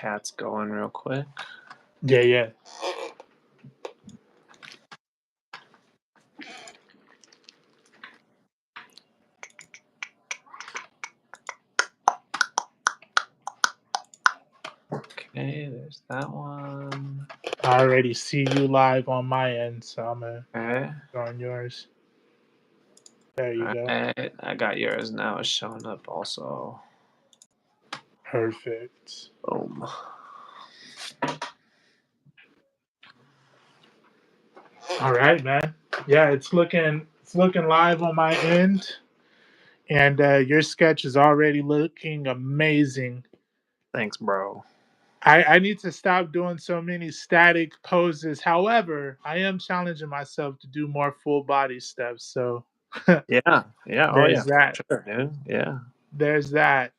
chat's going real quick. Yeah. Okay, there's that one. I already see you live on my end, so I'm going Okay. to go on yours. There you go. Alright, I got yours now. It's showing up also. Perfect. Boom. All right, man. Yeah, it's looking live on my end, and your sketch is already looking amazing. Thanks, bro. I need to stop doing so many static poses. However, I am challenging myself to do more full body steps. So Yeah. Oh yeah. there's that. Sure, dude. Yeah. There's that.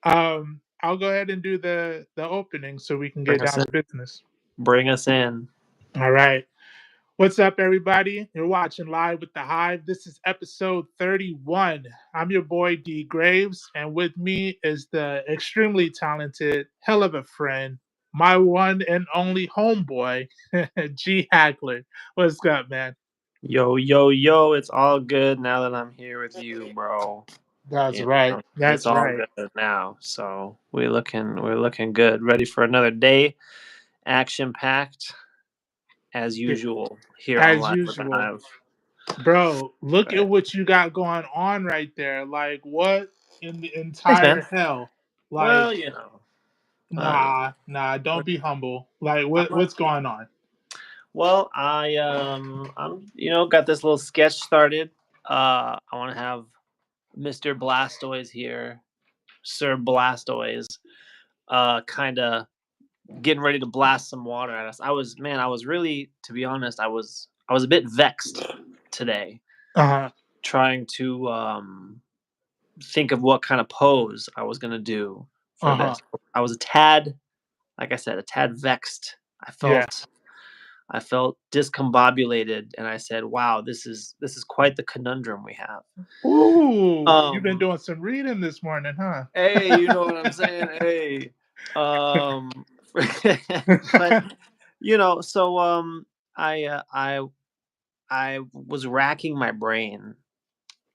I'll go ahead and do the opening so we can get Bring us down in. to business. Bring us in. All right. What's up, everybody? You're watching Live with the Hive. This is episode 31. I'm your boy D Graves, and with me is the extremely talented, hell of a friend, my one and only homeboy, G Hackler. What's up, man? Yo. It's all good now that I'm here with you, bro. That's You right. know, it's That's all right. good now. So we're looking good. Ready for another day. Action packed as usual here on As Live with the usual. Hive. Bro, look Right. at what you got going on right there. Like, what in the Thanks, entire man. hell? Like, Well, you know. nah, don't be humble. Like, what's going on? Well, I'm got this little sketch started. I want to have Mr. Blastoise here, Sir Blastoise, kind of getting ready to blast some water at us. I was really, to be honest, I was a bit vexed today, trying to think of what kind of pose I was gonna do for this. I was a tad, like I said, a tad vexed. Yeah. I felt discombobulated, and I said, "Wow, this is quite the conundrum we have." Ooh, you've been doing some reading this morning, huh? Hey, you know what I'm saying? Hey, but so I was racking my brain,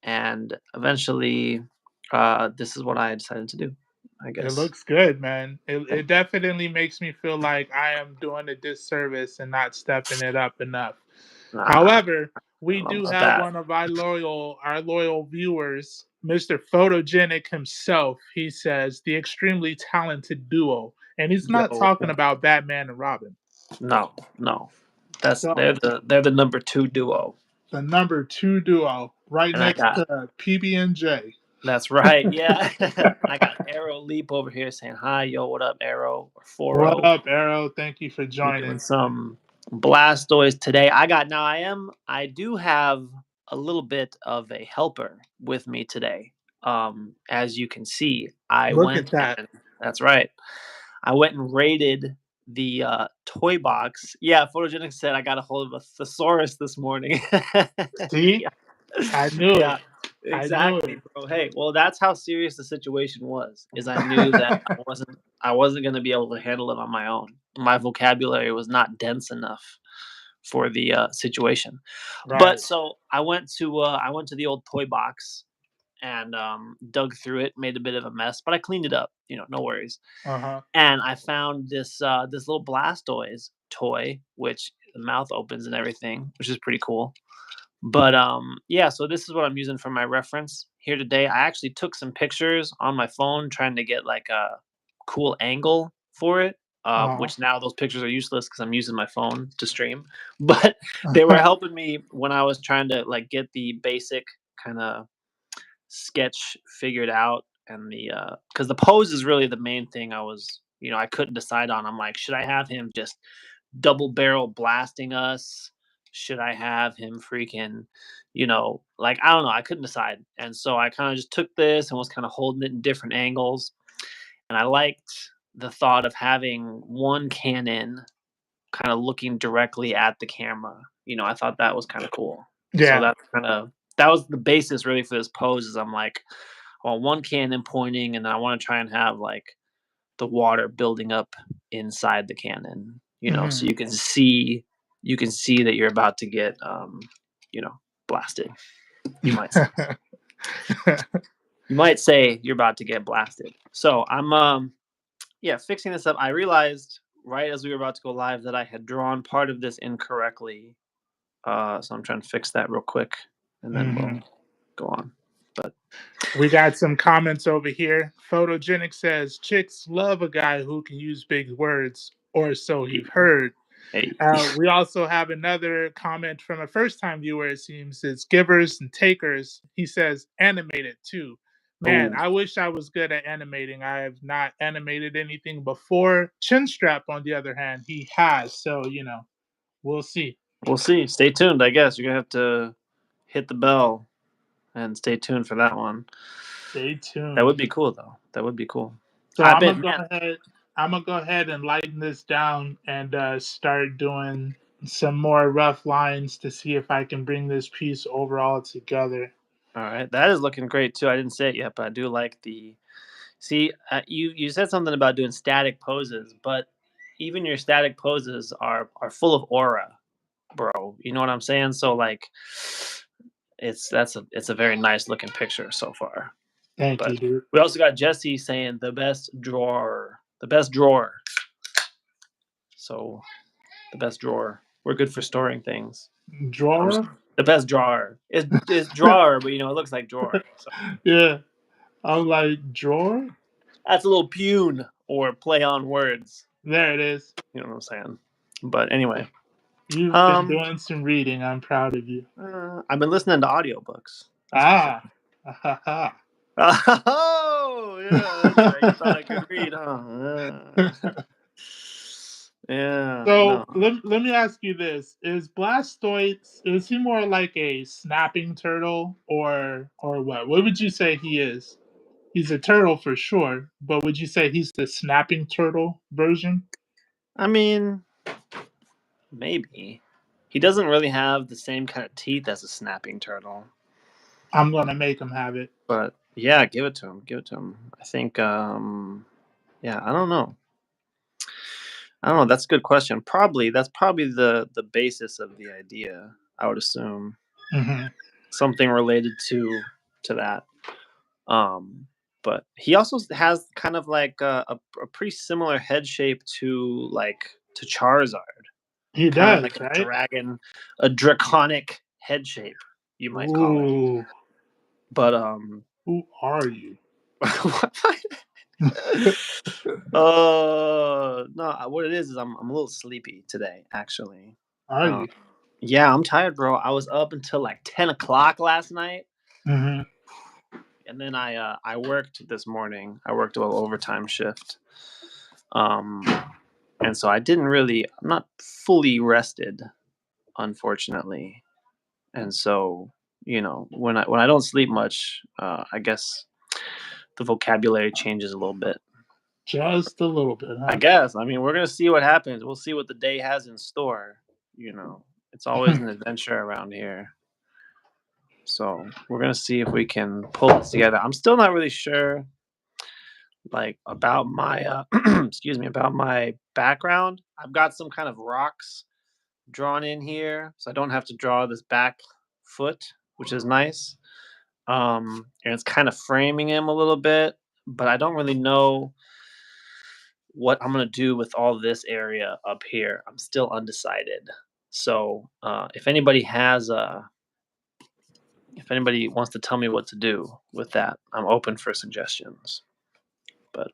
and eventually, this is what I decided to do. I It guess. looks good, man. It definitely makes me feel like I am doing a disservice and not stepping it up enough. Nah, However, I we don't know do about have that. one of our loyal viewers, Mr. Photogenic himself. He says the extremely talented duo, and he's not Yo, talking about Batman and Robin. no. So They're the number two duo. the number two duo, right And I next got to PB&J. That's right. Yeah. I got Arrow Leap over here saying hi, yo, what up, Arrow? Or What 4-0. up, Arrow? Thank you for We're doing joining. some Blastoise today. I do have a little bit of a helper with me today. As you can see, Look at that. that's right. I went and raided the toy box. Yeah, Photogenic said I got a hold of a thesaurus this morning. See? Yeah. I knew Yeah, it. I knew exactly, it. bro. Hey, well, that's how serious the situation was. Is I knew that I wasn't going to be able to handle it on my own. My vocabulary was not dense enough for the situation. But Right. so I went to the old toy box and dug through it, made a bit of a mess, but I cleaned it up. No worries. Uh-huh. And I found this little Blastoise toy, which the mouth opens and everything, which is pretty cool. But yeah, so this is what I'm using for my reference here today. I actually took some pictures on my phone trying to get like a cool angle for it. Uh-huh. Which now those pictures are useless because I'm using my phone to stream. But they were helping me when I was trying to like get the basic kind of sketch figured out, and the because the pose is really the main thing I couldn't decide on. I'm like, should I have him just double barrel blasting us? Should I have him freaking, like, I don't know. I couldn't decide. And so I kind of just took this and was kind of holding it in different angles. And I liked the thought of having one cannon kind of looking directly at the camera. I thought that was kind of cool. So Yeah. that was the basis really for this pose. Is I'm like, I want one cannon pointing, and then I want to try and have like the water building up inside the cannon. So Mhm. you can see that you're about to get blasted. You might say. You might say you're about to get blasted. So I'm fixing this up. I realized right as we were about to go live that I had drawn part of this incorrectly. So I'm trying to fix that real quick, and then we'll Mhm. go on. But We got some comments over here. Photogenic says chicks love a guy who can use big words, or so hey, you've heard. hey. We also have another comment from a first time viewer, it seems. It's givers and takers. He says animated too. Man, Oh, I wish I was good at animating. I have not animated anything before. Chinstrap, on the other hand, he has. So, we'll see. we'll see. Stay tuned. I guess you're gonna have to hit the bell and stay tuned for that one. Stay That would tuned. be cool, though. That would be cool. So I've I'm gonna been, go man. ahead. I'm gonna go ahead and lighten this down and start doing some more rough lines to see if I can bring this piece overall together. All right, that is looking great too. I didn't say it yet, but I do like the. See, you said something about doing static poses, but even your static poses are full of aura, bro. You know what I'm saying? So like, it's a very nice looking picture so far. Thank you, But dude. we also got Jesse saying the best drawer. So the best drawer. We're good for storing things. Drawer? The best drawer is drawer, but it looks like drawer. So Yeah. I'm like, drawer? that's a little pune or play on words. There it is. You know what I'm saying? But anyway, You've been um, doing some reading. I'm proud of you. I've been listening to audiobooks. That's for sure. Ah. Ha. Oh, yeah, that's right. You thought I could read, huh? Yeah, So no. let me ask you this: Is Blastoise, is he more like a snapping turtle or what? What would you say he is? He's a turtle for sure, but would you say he's the snapping turtle version? I mean, maybe. He doesn't really have the same kind of teeth as a snapping turtle. I'm gonna make him have it. But yeah, give it to him. Give it to him. I think, yeah, I don't know. I don't know. That's a good question. That's probably the basis of the idea. I would assume Hmm. something related to that. Um, but he also has kind of like a pretty similar head shape to Charizard, He kind of does, like right? a draconic head shape, you might call it. Ooh, But who are you? no, what it is I'm a little sleepy today, actually. Are Um, you? yeah, I'm tired, bro. I was up until like 10 o'clock last night, Hmm. and then I worked this morning. I worked a little overtime shift, um, and so I'm not fully rested, unfortunately. And so when I don't sleep much, I guess the vocabulary changes a little bit. Just a little bit, I huh? guess. I mean, we're gonna see what happens. We'll see what the day has in store. It's always an adventure around here. So we're gonna see if we can pull this together. I'm still not really sure, like about my excuse me, about my background. I've got some kind of rocks drawn in here, so I don't have to draw this back foot, which is nice. And it's kind of framing him a little bit, but I don't really know what I'm gonna do with all this area up here. I'm still undecided. So if anybody wants to tell me what to do with that, I'm open for suggestions. But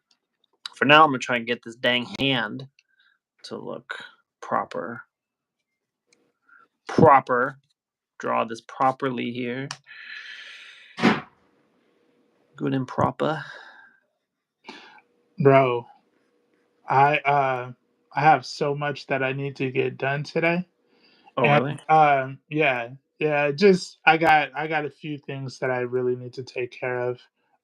for now, I'm gonna try and get this dang hand to look proper. Proper. Draw this properly here. Good and proper. Bro, I have so much that I need to get done today. Oh, And really? yeah, yeah, just I got a few things that I really need to take care of.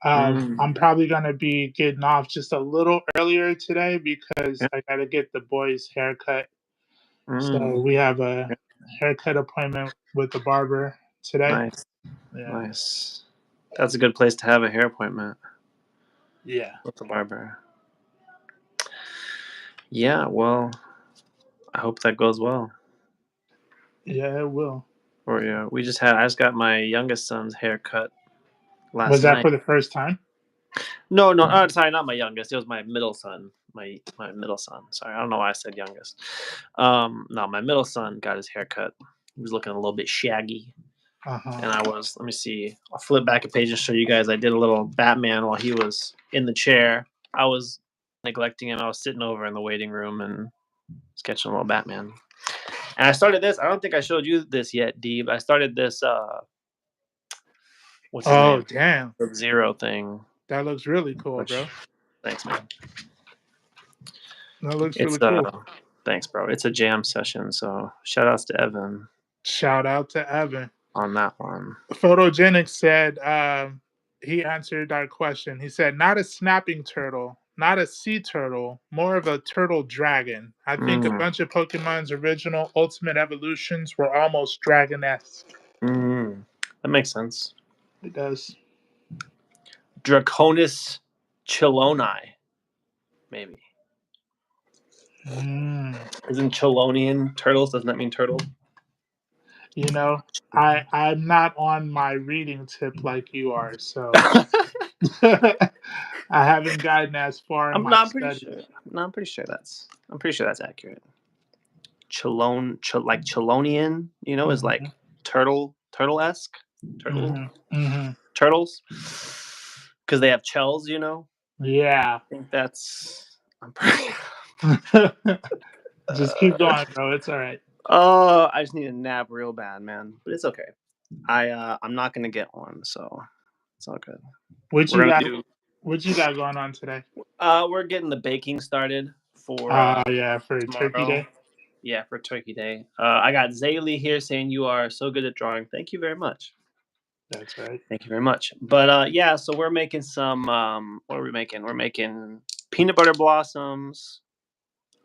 Mm, I'm probably gonna be getting off just a little earlier today because yeah. I gotta get the boys' haircut. So Mm, we have a yeah. haircut appointment with the barber today. Nice. Yeah, Nice. That's a good place to have a hair appointment yeah. with the barber. Yeah, well, I hope that goes well Yeah, it will. for you. I just got my youngest son's haircut Was last that night. for the first time? No, sorry, not my youngest. It was my middle son. My middle son. Sorry, I don't know why I said youngest. No, my middle son got his haircut. He was looking a little bit shaggy, Uh-huh. and I was. Let me see. I'll flip back a page and show you guys. I did a little Batman while he was in the chair. I was neglecting him. I was sitting over in the waiting room and sketching a little Batman. And I started this. I don't think I showed you this yet, Deeb. I started this. What's his Oh, name? damn. The Zero thing. That looks really cool, Which, bro. thanks, man. That looks It's really cool. thanks, bro. It's a jam session, so shout outs to Evan Shout out to Evan. on that one. Photogenic said he answered our question. He said, not a snapping turtle, not a sea turtle, more of a turtle dragon. I think a Mm, bunch of Pokemon's original ultimate evolutions were almost dragon-esque. that makes sense. It does. Draconis Cheloni, maybe. Mm. Isn't Chelonian turtles? Doesn't that mean turtle? You know, I'm not on my reading tip like you are, so I haven't gotten as far in I'm my not pretty study. sure. No, I'm pretty sure that's accurate. Like Chelonian, is like Hmm. turtle-esque, turtle Hmm. Hmm. turtles, because they have shells. Yeah. I think that's. I'm pretty. Just keep Uh, going, bro. It's all right. oh, I just need a nap real bad, man. But it's okay. I'm not gonna get one, so it's all good. What We're you gonna got? do. What you got going on today? We're getting the baking started for Yeah, for Turkey tomorrow. Day. Yeah, for Turkey Day. I got Zaylee here saying you are so good at drawing. Thank you very much. That's right. Thank you very much. But yeah, so we're making some. What are we making? We're making peanut butter blossoms.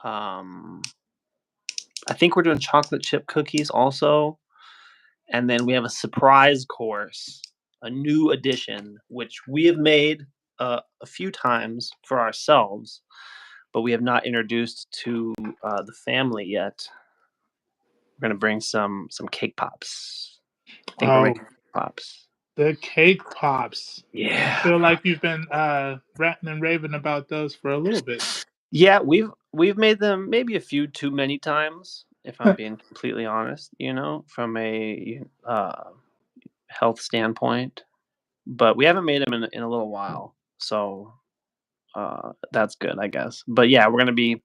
Um, I think we're doing chocolate chip cookies also. And then we have a surprise course, a new addition, which we have made a few times for ourselves, but we have not introduced to the family yet. We're gonna bring some cake pops. I think we're Oh, making pops. the cake pops. I Yeah, feel like you've been ranting and raving about those for a little bit. yeah. We've made them maybe a few too many times, if I'm being completely honest. From a health standpoint, but we haven't made them in a little while. So that's good, I guess. But yeah, we're gonna be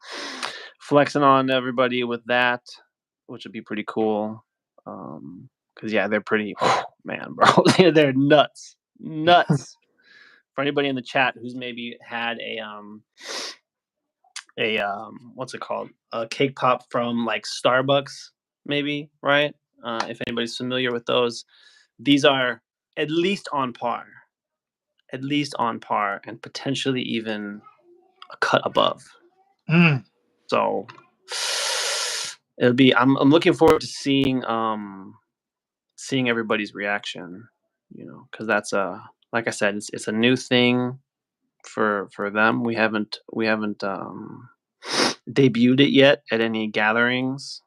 flexing on everybody with that, which would be pretty cool. Because yeah, they're pretty man, bro. They're nuts, nuts. For anybody in the chat who's maybe had a what's it called, a cake pop from like Starbucks, maybe, right? If anybody's familiar with those, these are at least on par, and potentially even a cut above. Mm. So it'll be. I'm looking forward to seeing everybody's reaction. Because that's like I said, it's a new thing for them. We haven't debuted it yet at any gatherings,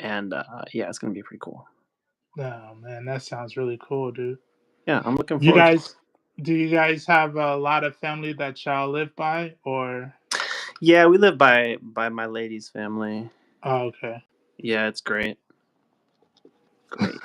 and yeah, it's gonna be pretty cool. Oh man, that sounds really cool, dude. Yeah, I'm looking You forward to it. guys, do you guys have a lot of family that y'all live by, or? Yeah, we live by my lady's family. Oh, okay. Yeah, it's great. Great.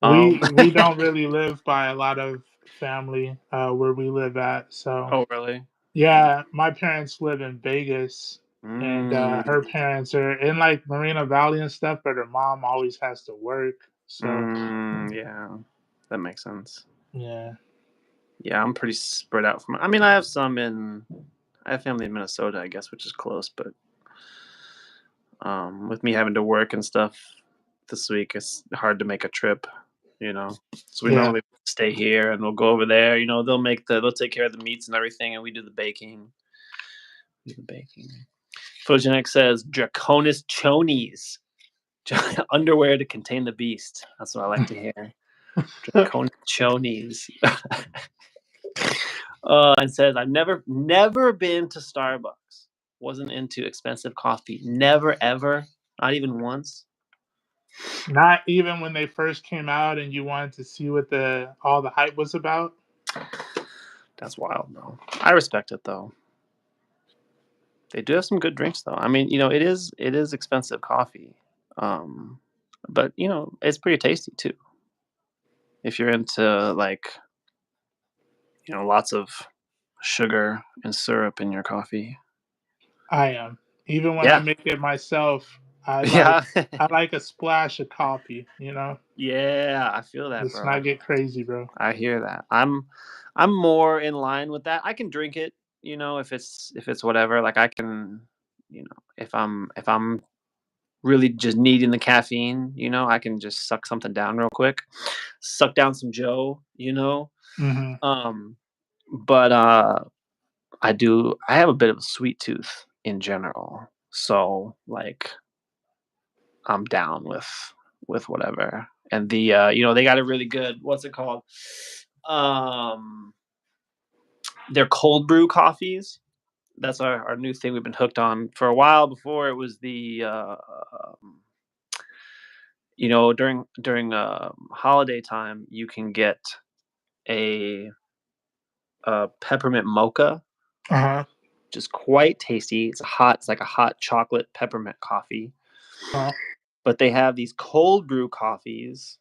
Um. We don't really live by a lot of family where we live at. So Oh, really? yeah, my parents live in Vegas, and Mm, her parents are in like Marina Valley and stuff, but her mom always has to work. So yeah, that makes sense. yeah, Yeah, I'm pretty spread out from. I mean, I have family in Minnesota, I guess, which is close, but with me having to work and stuff this week, it's hard to make a trip. So we yeah, normally stay here and we'll go over there. They'll take care of the meats and everything, and we do the baking. Photogenic says Draconis chonies, underwear to contain the beast. That's what I like to hear. Draconis chonies. And says I've never been to Starbucks. wasn't into expensive coffee. Never ever, not even once. Not even when they first came out and you wanted to see what all the hype was about. That's wild, though. I respect it though. They do have some good drinks though. I mean, it is expensive coffee, um, but it's pretty tasty too. If you're into like lots of sugar and syrup in your coffee. I am. Even when I Yeah, make it myself, yeah, I like a splash of coffee, you know? yeah. I feel that, Let's bro. not get crazy, bro. I hear that. I'm more in line with that. I can drink it, if it's whatever. Like I can, if I'm really just needing the caffeine, I can just suck something down real quick. Suck down some Joe. Hmm. Um but I have a bit of a sweet tooth in general. So like I'm down with whatever. And they got a really good, what's it called? Um they're cold brew coffees. That's our new thing we've been hooked on for a while. Before it was during holiday time you can get a, peppermint mocha, Uh huh. which is quite tasty. It's like a hot chocolate peppermint coffee. Uh-huh. But they have these cold brew coffees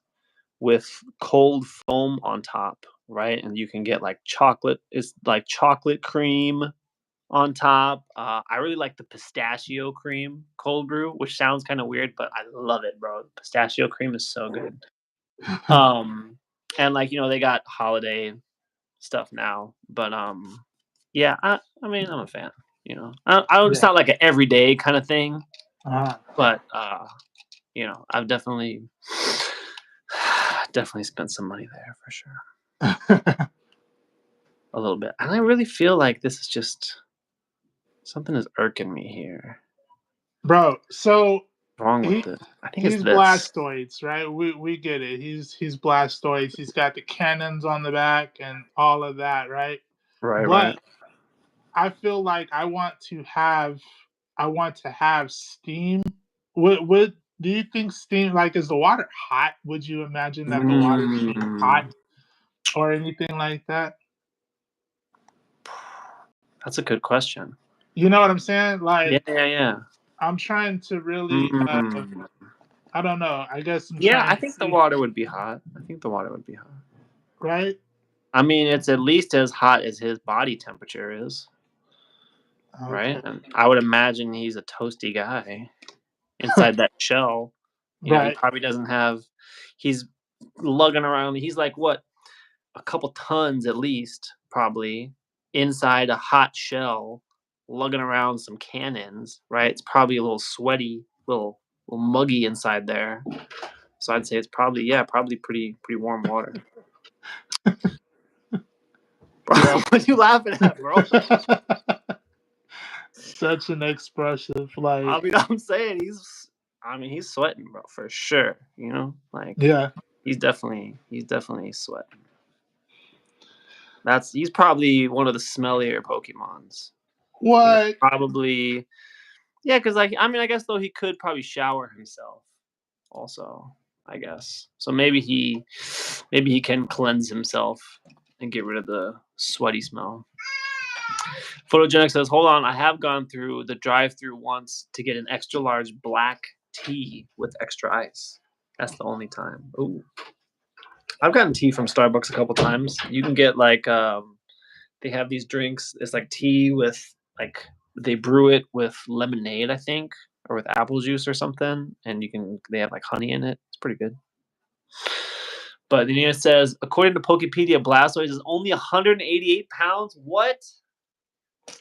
with cold foam on top, right? And you can get like chocolate. It's like chocolate cream on top. I really like the pistachio cream cold brew, which sounds kind of weird, but I love it, bro. Pistachio cream is so good. Um, and like they got holiday stuff now, but yeah, I mean, I'm a fan. It's Yeah. not like an everyday kind of thing, Uh but I've definitely spent some money there for sure, huh. a little bit, and I really feel like this is just something is irking me here. Bro, so What's wrong with he this? I think it's he's this. Blastoids, right? We get it. He's Blastoids. He's got the cannons on the back and all of that, right? Right, right. But I feel like I want to have steam. Would do you think steam, like, is the water hot? Would you imagine that the water would be Mm, hot or anything like that? that's a good question. You know what I'm saying? Yeah, Like, yeah, yeah. I'm trying to really Mm. I don't know. I guess I'm Yeah, trying I to think the see, water would be hot. I think the water would be hot. right? I mean, it's at least as hot as his body temperature is, right? Okay. And I would imagine he's a toasty guy inside that shell. He Right. probably doesn't have. He's lugging around. He's like what, a couple tons at least, probably inside a hot shell, lugging around some cannons. Right? It's probably a little sweaty, little muggy inside there. So I'd say it's probably, yeah, probably pretty warm water. Bro, Yeah. what are you laughing at, bro? Such an expressive, I like, mean, I'm saying he's sweating, bro, for sure. Like yeah. he's definitely sweating. He's probably one of the smellier Pokemons. What? Probably, yeah, because like I mean, I guess though he could probably shower himself, also. I guess so. Maybe he can cleanse himself and get rid of the sweaty smell. Photogenic says, "Hold on, I have gone through the drive-through once to get an extra large black tea with extra ice. That's the only time." Ooh, I've gotten tea from Starbucks a couple times. You can get like they have these drinks. It's like tea with like they brew it with lemonade, I think, or with apple juice or something, and they have like honey in it. It's pretty good. But then it says, according to Pokepedia, Blastoise is only 188 pounds. What?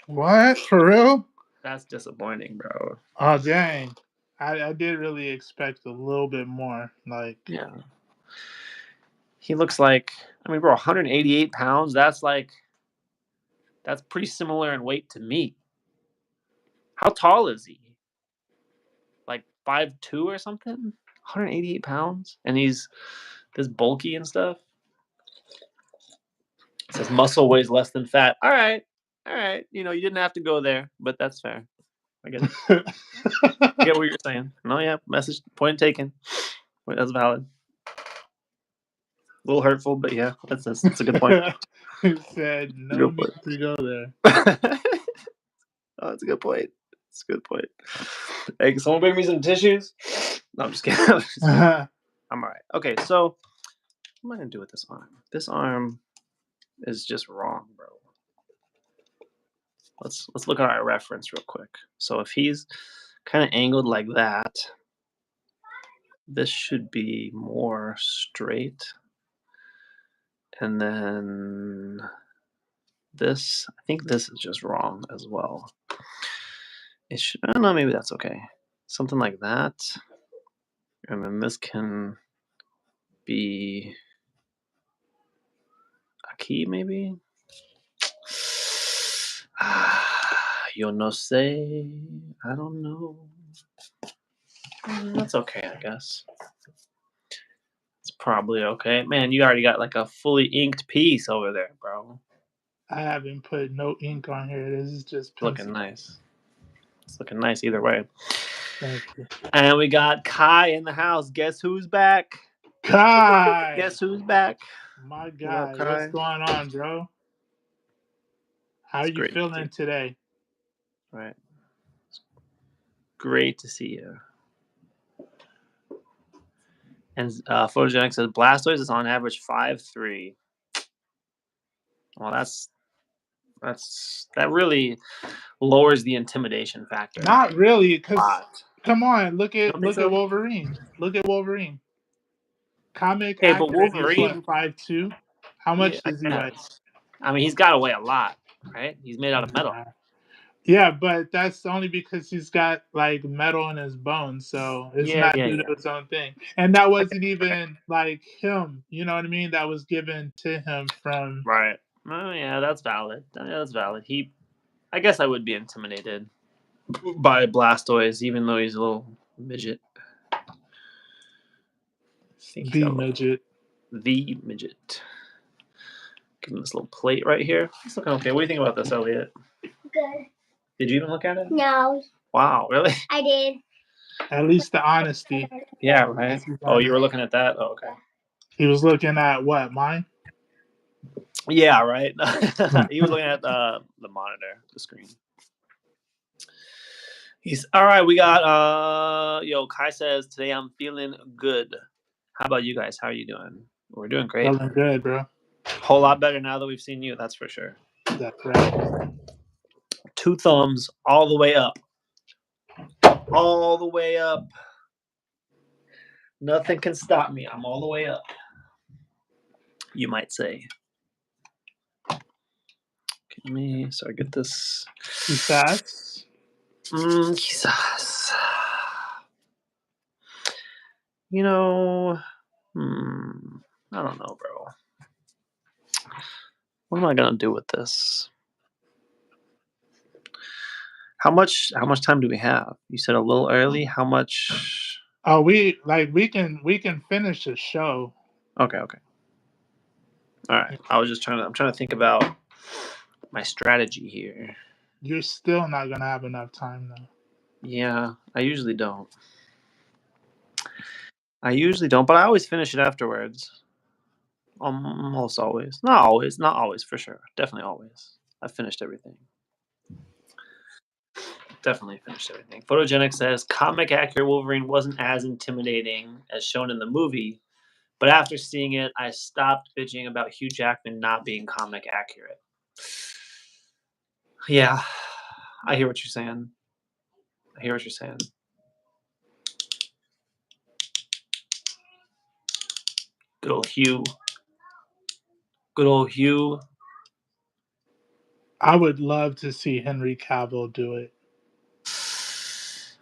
What? For real? That's disappointing, bro. Oh, dang. I did really expect a little bit more. Like, Yeah. He looks like, I mean, bro, 188 pounds. That's pretty similar in weight to me. How tall is he? Like 5'2" or something? 188 pounds? And he's this bulky and stuff? It says muscle weighs less than fat. All right. All right. You didn't have to go there, but that's fair. I get it. I get what you're saying. No, yeah, message, point taken. Wait, that's valid. A little hurtful, but yeah, that's a good point. He said, A no good need point. to go there. Oh, that's a good point. That's a good point. Hey, can someone bring me some tissues? No, I'm just kidding. I'm just kidding. I'm all right. Okay, so what am I gonna do with this arm? This arm is just wrong, bro. Let's look at our reference real quick. So if he's kind of angled like that, this should be more straight. And then this, I think this is just wrong as well. It should, I don't know, maybe that's okay. Something like that. And then this can be a key, maybe. Yo no sé. I don't know. That's okay, I guess. It's probably okay. Man, you already got like a fully inked piece over there, bro. I haven't put no ink on here. This is just pencil. Looking nice. It's looking nice either way. Thank you. And we got Kai in the house. Guess who's back? Kai! Guess who's back? My What guy, up, what's Kai? going on, bro? How are It's you great to feeling see today? you. Right. Great to see you. And Photogenic says Blastoise is on average 5'3". Well, that really lowers the intimidation factor. Not really, because But come on, look you at don't think so? Wolverine. Look at Wolverine. Comic Hey, but accurate is Wolverine, what, 5'2"? How yeah, much I does he weigh? guess. I mean, he's got to weigh a lot, right? He's made out of metal. Yeah, but that's only because he's got like metal in his bones, so it's not due to his own thing. And that wasn't even like him, you know what I mean? That was given to him from. Right. Oh yeah, that's valid. That's valid. I guess I would be intimidated by Blastoise, even though he's a little midget. The midget. The midget. Give him this little plate right here. It's looking okay. What do you think about this, Elliot? Good. Did you even look at it? No. Wow, really? I did. At least the honesty. Yeah, right. Oh, you were looking at that? Oh, okay. He was looking at what, mine? Yeah, right. He was looking at the monitor, the screen. He's all right. We got Kai says today I'm feeling good. How about you guys? How are you doing? We're doing great. Feeling good, bro. Whole lot better now that we've seen you. That's for sure. That's right. 2 thumbs all the way up. All the way up. Nothing can stop me. I'm all the way up. You might say. Give me so I get this. Quizás. Quizás. You know, I don't know, bro. What am I gonna do with this? How much time do we have? You said a little early. How much? Oh, we can finish the show. Okay. All right. I'm trying to think about my strategy here. You're still not gonna have enough time though. Yeah, I usually don't. But I always finish it afterwards. Almost always. Not always, for sure. Definitely always. I've finished everything. Definitely finished everything. Photogenic says comic accurate Wolverine wasn't as intimidating as shown in the movie, but after seeing it, I stopped bitching about Hugh Jackman not being comic accurate. Yeah, I hear what you're saying. Good old Hugh. I would love to see Henry Cavill do it.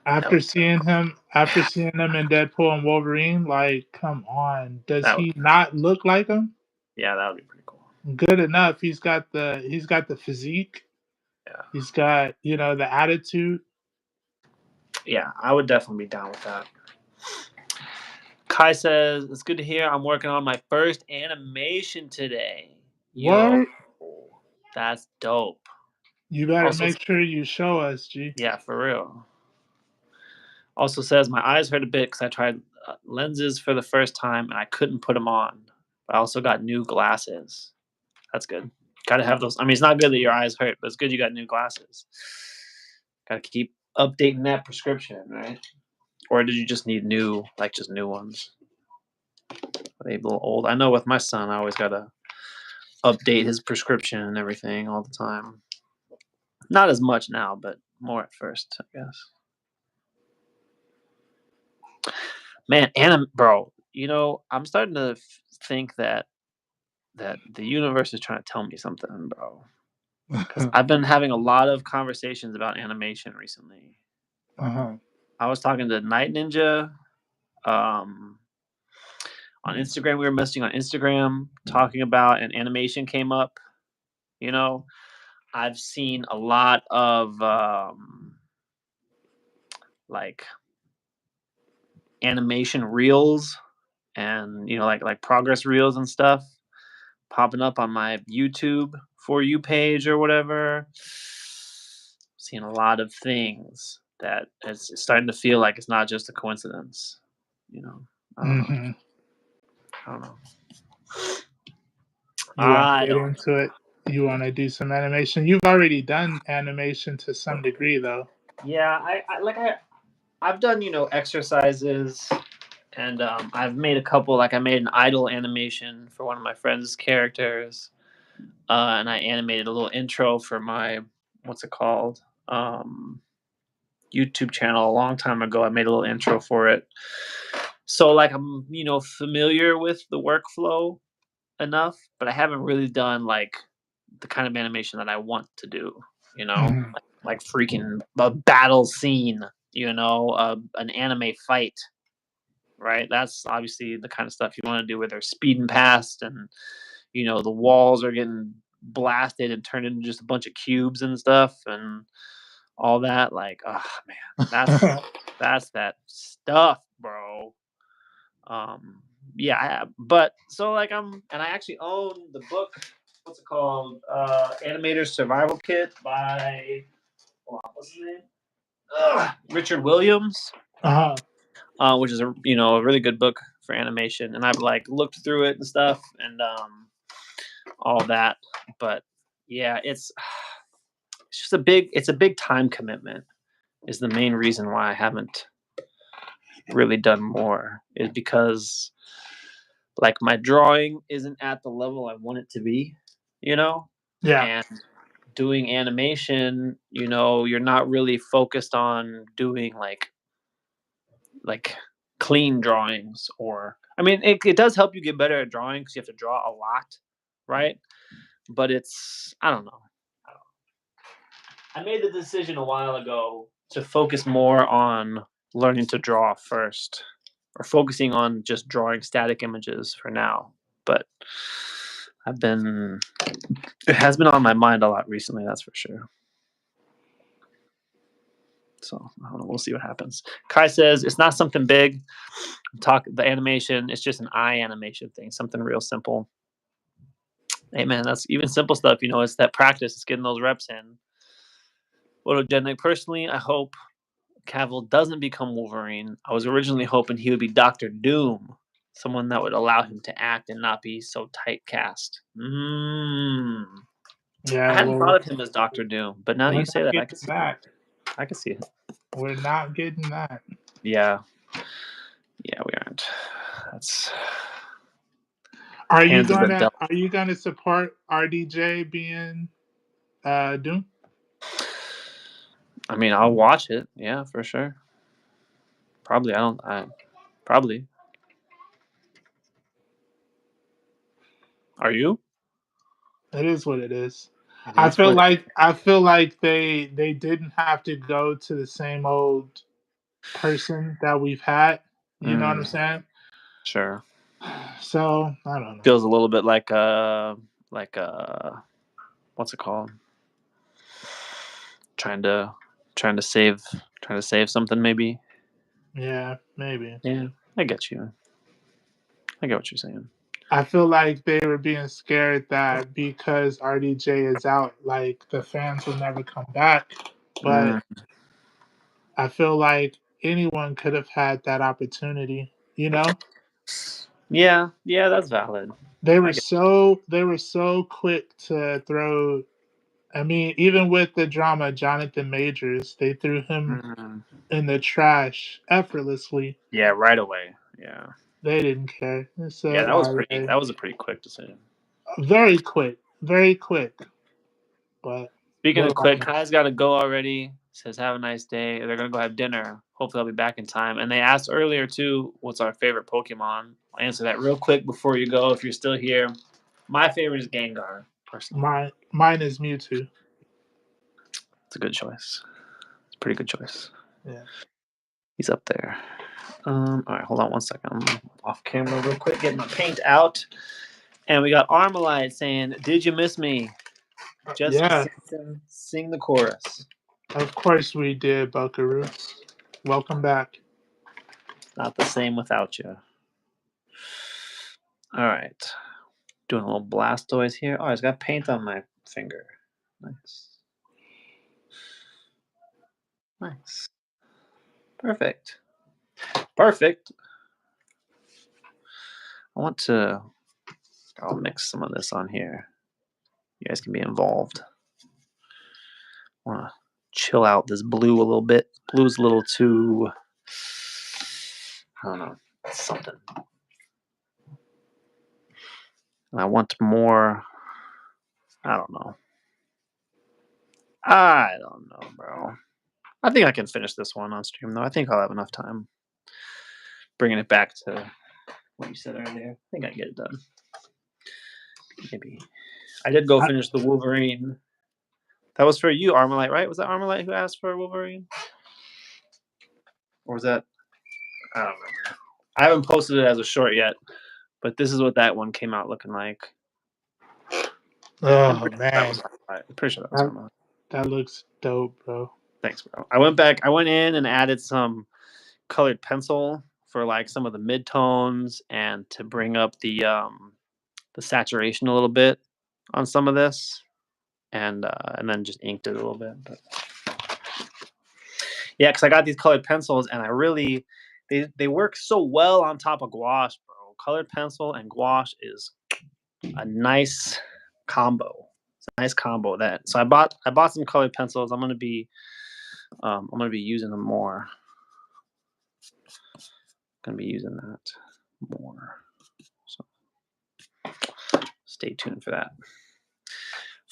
After seeing him in Deadpool and Wolverine, like, come on, does he not look like him? Yeah, that would be pretty cool. Good enough. He's got the physique. Yeah. He's got, the attitude. Yeah, I would definitely be down with that. Kai says, it's good to hear. I'm working on my first animation today. What? Yo, that's dope. You better Also, make sure you show us, G. yeah, for real. Also says my eyes hurt a bit because I tried lenses for the first time and I couldn't put them on. I also got new glasses. That's good. Got to have those. I mean, it's not good that your eyes hurt, but it's good you got new glasses. Got to keep updating that prescription, right? Or did you just need new, like just new ones? Are they a little old? I know with my son, I always got to update his prescription and everything all the time. Not as much now, but more at first, I guess. Man, bro, I'm starting to think that the universe is trying to tell me something, bro. Because I've been having a lot of conversations about animation recently. Uh-huh. I was talking to Night Ninja. On Instagram, we were messaging on Instagram, talking about an animation came up. You know, I've seen a lot of like animation reels and like progress reels and stuff popping up on my YouTube for you page or whatever. Seeing a lot of things that it's starting to feel like it's not just a coincidence. You know, I don't know. Hmm. I don't know. You want to I get don't know. into it? You want to do some animation? You've already done animation to some degree, though. Yeah, I've done exercises, and I've made a couple. Like I made an idle animation for one of my friends' characters, and I animated a little intro for my what's it called YouTube channel a long time ago. I made a little intro for it, so like I'm familiar with the workflow enough, but I haven't really done like the kind of animation that I want to do. You know, Hmm. like freaking a battle scene. An anime fight. Right, that's obviously the kind of stuff you want to do where they're speeding past and the walls are getting blasted and turned into just a bunch of cubes and stuff and all that. Like, oh man, that's that stuff, bro. Yeah, but so like and I actually own the book. What's it called? Animator's Survival Kit by hold on, what's his name? Richard Williams. Uh-huh. Which is a really good book for animation, and I've like looked through it and stuff and all that. But yeah, it's just a big time commitment. Is the main reason why I haven't really done more is because like my drawing isn't at the level I want it to be, you know, Yeah. and doing animation, you're not really focused on doing like clean drawings. Or I mean it does help you get better at drawing because you have to draw a lot, right? But I don't know. I made the decision a while ago to focus more on learning to draw first, or focusing on just drawing static images for now. But I've been it has been on my mind a lot recently, that's for sure. So I don't know. We'll see what happens. Kai says it's not something big. Talk the animation. It's just an eye animation thing. Something real simple. Hey man, that's even simple stuff. It's that practice. It's getting those reps in. Photogenic. Personally, I hope Cavill doesn't become Wolverine. I was originally hoping he would be Doctor Doom, someone that would allow him to act and not be so tight cast. I Yeah. hadn't Well, thought of him as Doctor Doom, but now we're you say not that, I getting can see it. that. I can see it. We're not getting that. Yeah, yeah, we aren't. That's Are you hands of the gonna devil. Are you gonna support RDJ being Doom? I mean, I'll watch it. Yeah, for sure. Probably. I don't. I probably. Are you? It is what it is. It I is feel what. like I feel like they didn't have to go to the same old person that we've had. You know what I'm Mm, saying? sure. So I don't know. Feels a little bit like what's it called? Trying to trying to save trying to save something maybe. Yeah, maybe. Yeah, I get you. I get what you're saying. I feel like they were being scared that because RDJ is out, like the fans will never come back. But Mm, I feel like anyone could have had that opportunity. You know, yeah, yeah, that's valid. I get. they were so quick to throw. I mean, even with the drama, Jonathan Majors, they threw him Mm, in the trash effortlessly. yeah, right away. Yeah, They didn't care. They yeah, said, that was "All pretty. right, That was a pretty quick decision. very quick, very quick." But Speaking what of do I quick, know? Kai's got to go already. Says have a nice day. They're gonna go have dinner. Hopefully, I'll be back in time. And they asked earlier too, what's our favorite Pokemon? I'll answer that real quick before you go. If you're still here, my favorite is Gengar. Personally, Mine is Mewtwo. it's a good choice. It's a pretty good choice. Yeah. He's up there. All right, hold on one second. I'm off camera real quick, get my paint out. And we got Armalite saying, "Did you miss me?" Just Yeah. sing the chorus. Of course we did, Buckaroo. Welcome back. Not the same without you. All right, doing a little Blastoise here. Oh, it's got paint on my finger. Nice, nice, perfect, perfect. I want to. I'll mix some of this on here. You guys can be involved. I want to chill out this blue a little bit. Blue's a little too. I don't know. Something. And I want more. I don't know. I don't know, bro. I think I can finish this one on stream, though. I think I'll have enough time. Bringing it back to what you said earlier. I think I can get it done. Maybe. I did go I, finish the Wolverine. That was for you, Armalite, right? Was that Armalite who asked for Wolverine? Or was that. I don't remember. I haven't posted it as a short yet, but this is what that one came out looking like. I'm oh pretty sure that man, was Armalite. I'm pretty sure that was that, Armalite. that looks dope, bro. Thanks, bro. I went back. I went in and added some colored pencil for like some of the midtones and to bring up the saturation a little bit on some of this, and then just inked it a little bit. But yeah, because I got these colored pencils and I really they work so well on top of gouache, bro. Colored pencil and gouache is a nice combo. It's a nice combo that. So I bought some colored pencils. I'm gonna be using them more. Gonna be using that more. So stay tuned for that.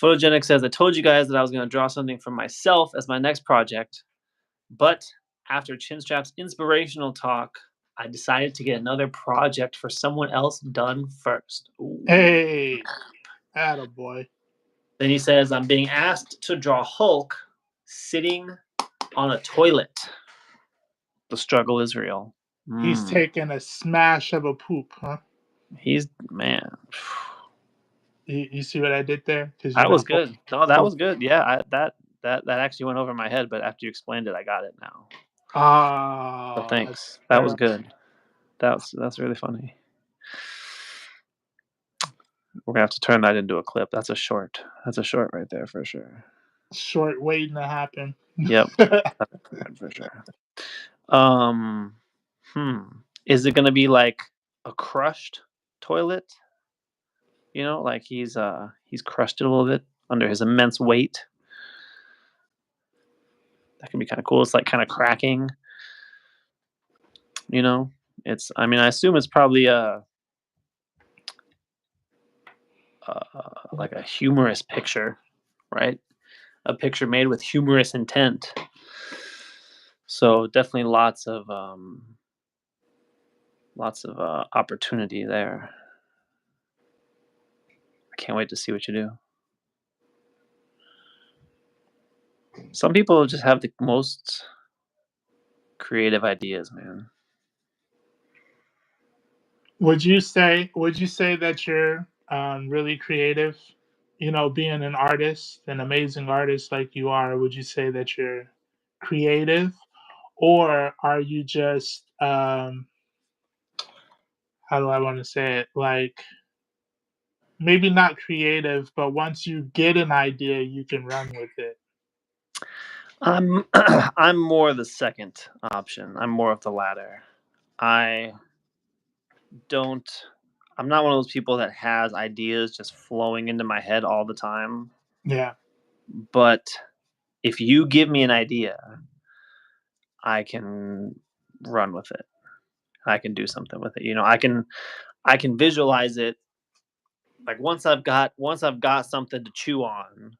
Photogenic says, I told you guys that I was going to draw something for myself as my next project, but after Chinstrap's inspirational talk, I decided to get another project for someone else done first. Ooh. Hey, attaboy. Then he says, I'm being asked to draw Hulk sitting on a toilet. The struggle is real. He's taking a smash of a poop, huh? He's, man. You see what I did there? Because That was Hulk, good. No, that Hulk. was good. Yeah, that actually went over my head, but after you explained it, I got it now. So Oh, thanks. that's That was good. That's really funny. We're gonna have to turn that into a clip. That's a short. That's a short right there for sure. short waiting to happen. Yep, for sure. Um, hmm. Is it gonna be like a crushed toilet? You know, like he's crushed it a little bit under his immense weight. That can be kind of cool. It's like kind of cracking. You know, it's. I mean, I assume it's probably like a humorous picture, right? A picture made with humorous intent. So definitely lots of opportunity there. I can't wait to see what you do. Some people just have the most creative ideas, man. Would you say that you're really creative? You know, being an artist, an amazing artist like you are, would you say that you're creative, or are you just how do I want to say it? Like maybe not creative, but once you get an idea, you can run with it. I'm I'm more the second option. I'm more of the latter. I don't I'm not one of those people that has ideas just flowing into my head all the time, Yeah, but if you give me an idea, I can run with it. I can do something with it. I can visualize it. Like once I've got something to chew on,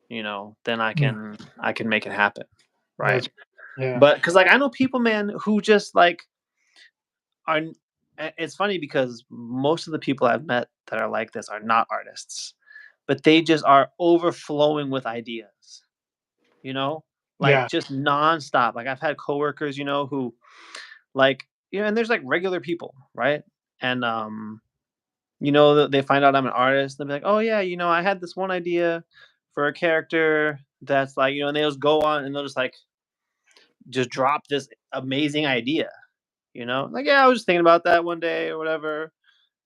then I mm, can I can make it happen, right? that's yeah, But because like I know people, man, who just like are. It's funny because most of the people I've met that are like this are not artists, but they just are overflowing with ideas. You know, like yeah, just nonstop. Like I've had coworkers, who like and there's like regular people, right? And they find out I'm an artist. They'll be like, "Oh yeah, I had this one idea for a character that's like, and they'll just go on and they'll just drop this amazing idea, like, yeah, I was just thinking about that one day or whatever.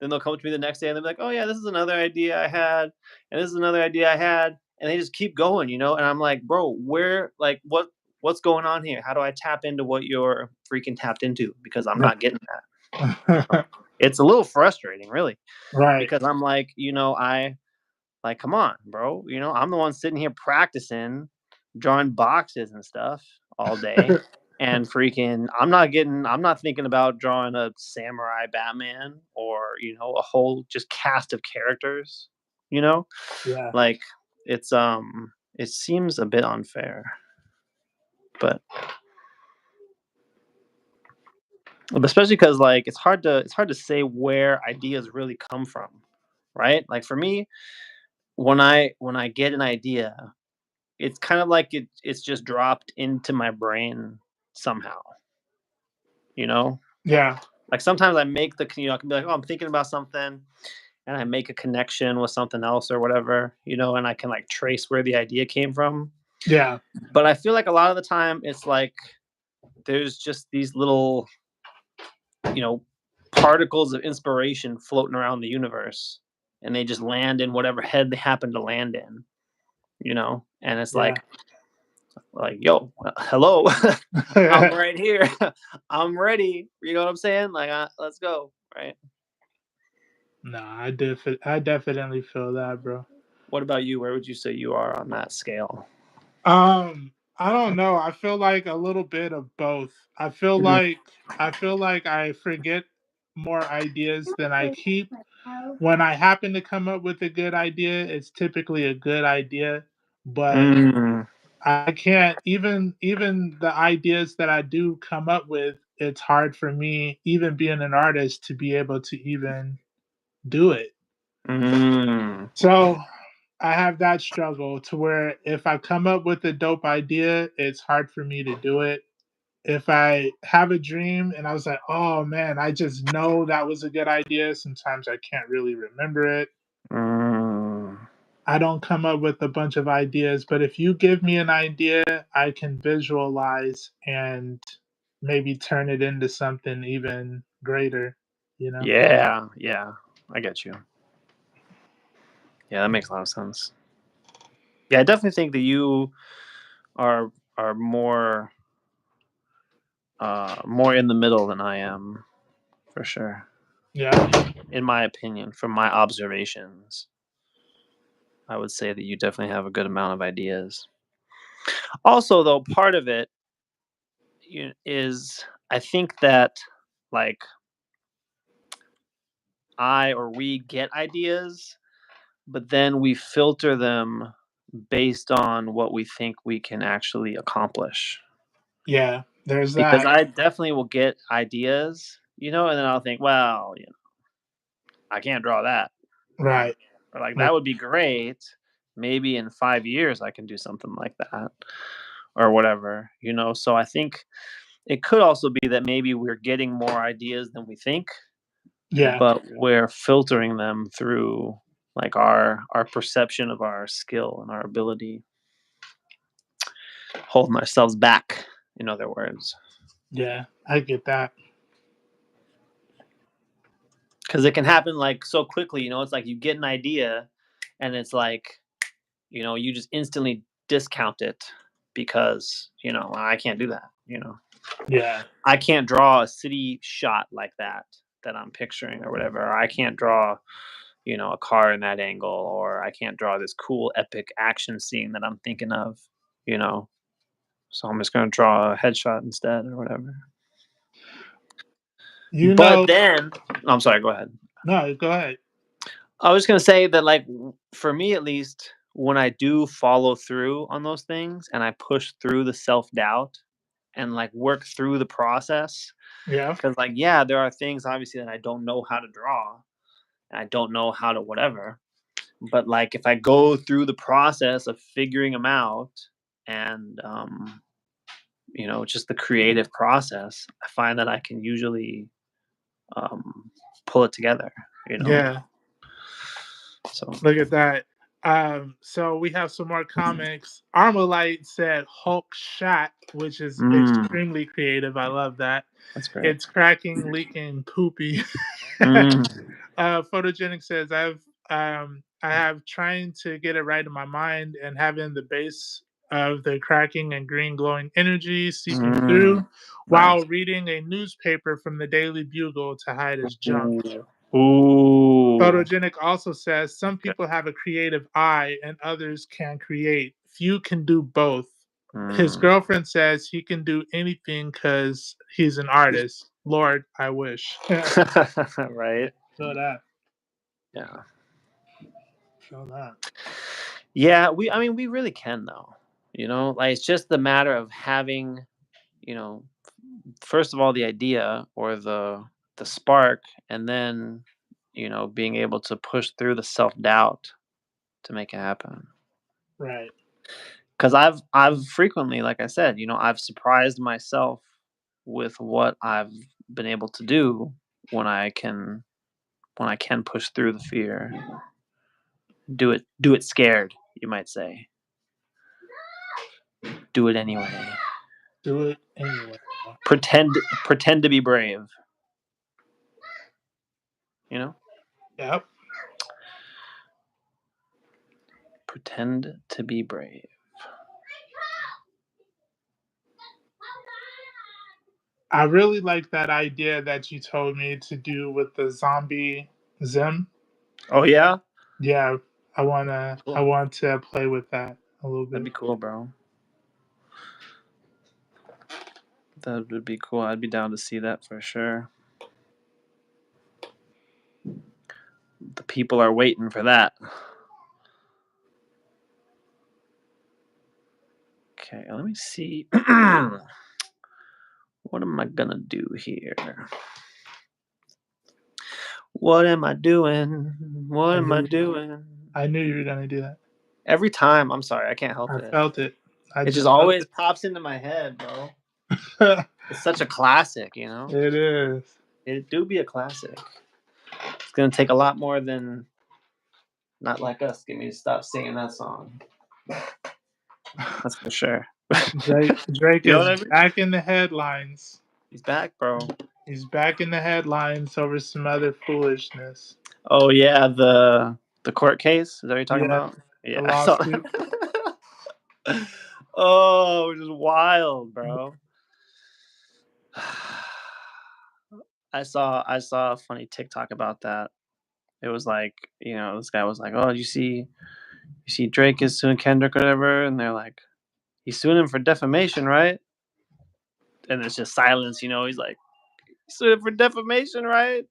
Then they'll come to me the next day and they'll be like, "Oh yeah, this is another idea I had, and this is another idea I had," and they just keep going, and I'm like, "Bro, like, what's going on here? How do I tap into what you're freaking tapped into? Because I'm not getting that." It's a little frustrating, really, right. because I'm like, like, come on, bro. I'm the one sitting here practicing, drawing boxes and stuff all day. And freaking, I'm not thinking about drawing a samurai Batman or, a whole just cast of characters, you know? Yeah, Like, it seems a bit unfair, but especially because like it's hard to say where ideas really come from, right? Like for me, when I get an idea, it's kind of like it's just dropped into my brain somehow, you know? yeah, Like sometimes I can be like, "Oh, I'm thinking about something," and I make a connection with something else or whatever, and I can like trace where the idea came from. yeah, But I feel like a lot of the time it's like there's just these little, you know, particles of inspiration floating around the universe and they just land in whatever head they happen to land in, And it's yeah. like, yo, hello, I'm right here. I'm ready. You know what I'm saying? Like, let's go. Right. No, I definitely feel that, bro. What about you? Where would you say you are on that scale? I don't know. I feel like a little bit of both. Mhm. I feel like I forget more ideas than I keep. When I happen to come up with a good idea, it's typically a good idea, but Mm, I can't even the ideas that I do come up with, it's hard for me even being an artist to be able to even do it. mm, So I have that struggle to where if I come up with a dope idea, it's hard for me to do it. If I have a dream and I was like, oh man, I just know that was a good idea, sometimes I can't really remember it. mm. I don't come up with a bunch of ideas, but if you give me an idea, I can visualize and maybe turn it into something even greater, you know? Yeah, yeah, I get you. Yeah, that makes a lot of sense. Yeah, I definitely think that you are are more in the middle than I am, for sure. Yeah. In my opinion, from my observations, I would say that you definitely have a good amount of ideas. Also, though, part of it is I think that like I or we get ideas, but then we filter them based on what we think we can actually accomplish. Yeah. There's Because that. I definitely will get ideas, and then I'll think, well, I can't draw that, Right. or like Right. that would be great. Maybe in 5 years I can do something like that, or whatever. So I think it could also be that maybe we're getting more ideas than we think, Yeah. but we're filtering them through like our perception of our skill and our ability, holding ourselves back, in other words. Yeah. I get that. because it can happen like so quickly. You know, it's like you get an idea, and it's like, you know, you just instantly discount it because, you know, I can't do that. You know, Yeah. I can't draw a city shot like that I'm picturing or whatever. Or I can't draw, you know, a car in that angle, or I can't draw this cool epic action scene that I'm thinking of, you know. So I'm just gonna draw a headshot instead or whatever. You But know, then, I'm sorry, go ahead. no, go ahead. I was gonna say that, like, for me at least, when I do follow through on those things and I push through the self doubt and like work through the process, Yeah. because like, yeah, there are things obviously that I don't know how to draw and I don't know how to whatever. But like, if I go through the process of figuring them out and you know, just the creative process, I find that I can usually pull it together. You know, Yeah. so. Look at that. So we have some more comics. Armorlight said Hulk shot, which is Mm, extremely creative. I love that. that's great. It's cracking, leaking, poopy. Mm, Photogenic says I have trying to get it right in my mind and having the base of the cracking and green glowing energy seeping through mm, while nice. reading a newspaper from the Daily Bugle to hide his junk. Ooh. Ooh. Photogenic also says some Okay. people have a creative eye and others can create. Few can do both. His Mm. girlfriend says he can do anything because he's an artist. Lord, I wish. Right. Feel that. Yeah. Feel that. Yeah. I mean, we really can though. You know, like it's just the matter of having, you know, first of all the idea or the spark, and then, you know, being able to push through the self doubt to make it happen. Right. Because I've frequently, like I said, you know, I've surprised myself with what I've been able to do when I can push through the fear. Do it scared, you might say. Do it anyway. Do it anyway. Pretend to be brave, you know? Yep. Pretend to be brave. I really like that idea that you told me to do with the zombie Zim. Oh yeah? Yeah, I Cool. want to play with that a little That'd bit. be cool, bro. That would be cool. I'd be down to see that for sure. The people are waiting for that. Okay, let me see. What am I gonna do here? What am I doing? What I am I knew doing? I knew you were gonna do that. Every time, I'm sorry, I can't help I it. felt it. I It just just felt always pops into my head, bro. it. It's such a classic, you know? It is. It do be a classic. It's gonna take a lot more than Not Like Us to get me to stop singing that song. That's for sure. Drake You know is what I mean? back in the headlines. He's back, bro. He's back in the headlines over some other foolishness. Oh yeah, the court case. Is that what you're talking Yeah, about? the Yeah, I saw. lawsuit. Oh, it was wild, bro. I saw a funny TikTok about that. It was like, you know, this guy was like, "Oh, you see Drake is suing Kendrick or whatever," and they're like, "He's suing him for defamation, right?" And it's just silence. You know, he's like, "He's suing him for defamation, right?"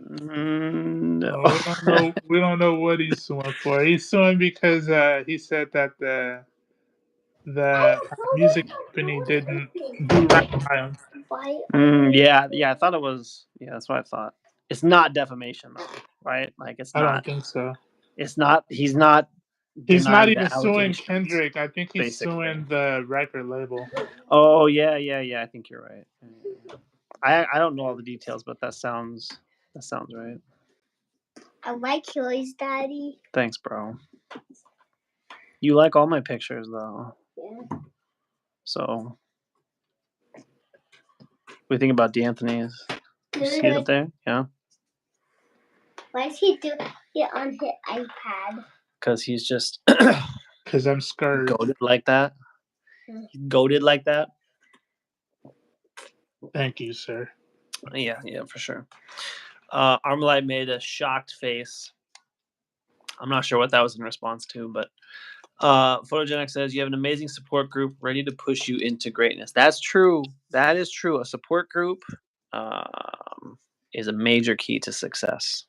No. Well, we don't know. We don't know what he's suing for. He's suing because he said that the music company didn't do right by him. Yeah, yeah. I thought it was. Yeah, that's what I thought. It's not defamation though, right? Like it's I don't not. think so. It's not. He's not He's not denying even the suing allegations. Kendrick. I think he's Basically. suing the record label. Oh yeah, yeah, yeah. I think you're right. Yeah, yeah, yeah. I don't know all the details, but that sounds right. I like yours, Daddy. Thanks, bro. You like all my pictures though. Yeah. So what do you think about D'Anthony's? You see it up there? Yeah. Why is he doing it on his iPad? Because he's just Because I'm scared. goated like that. Goated like that. Thank you, sir. Yeah, for sure. Armalite made a shocked face. I'm not sure what that was in response to, but Photogenic says you have an amazing support group ready to push you into greatness. That's true. That is true. A support group is a major key to success.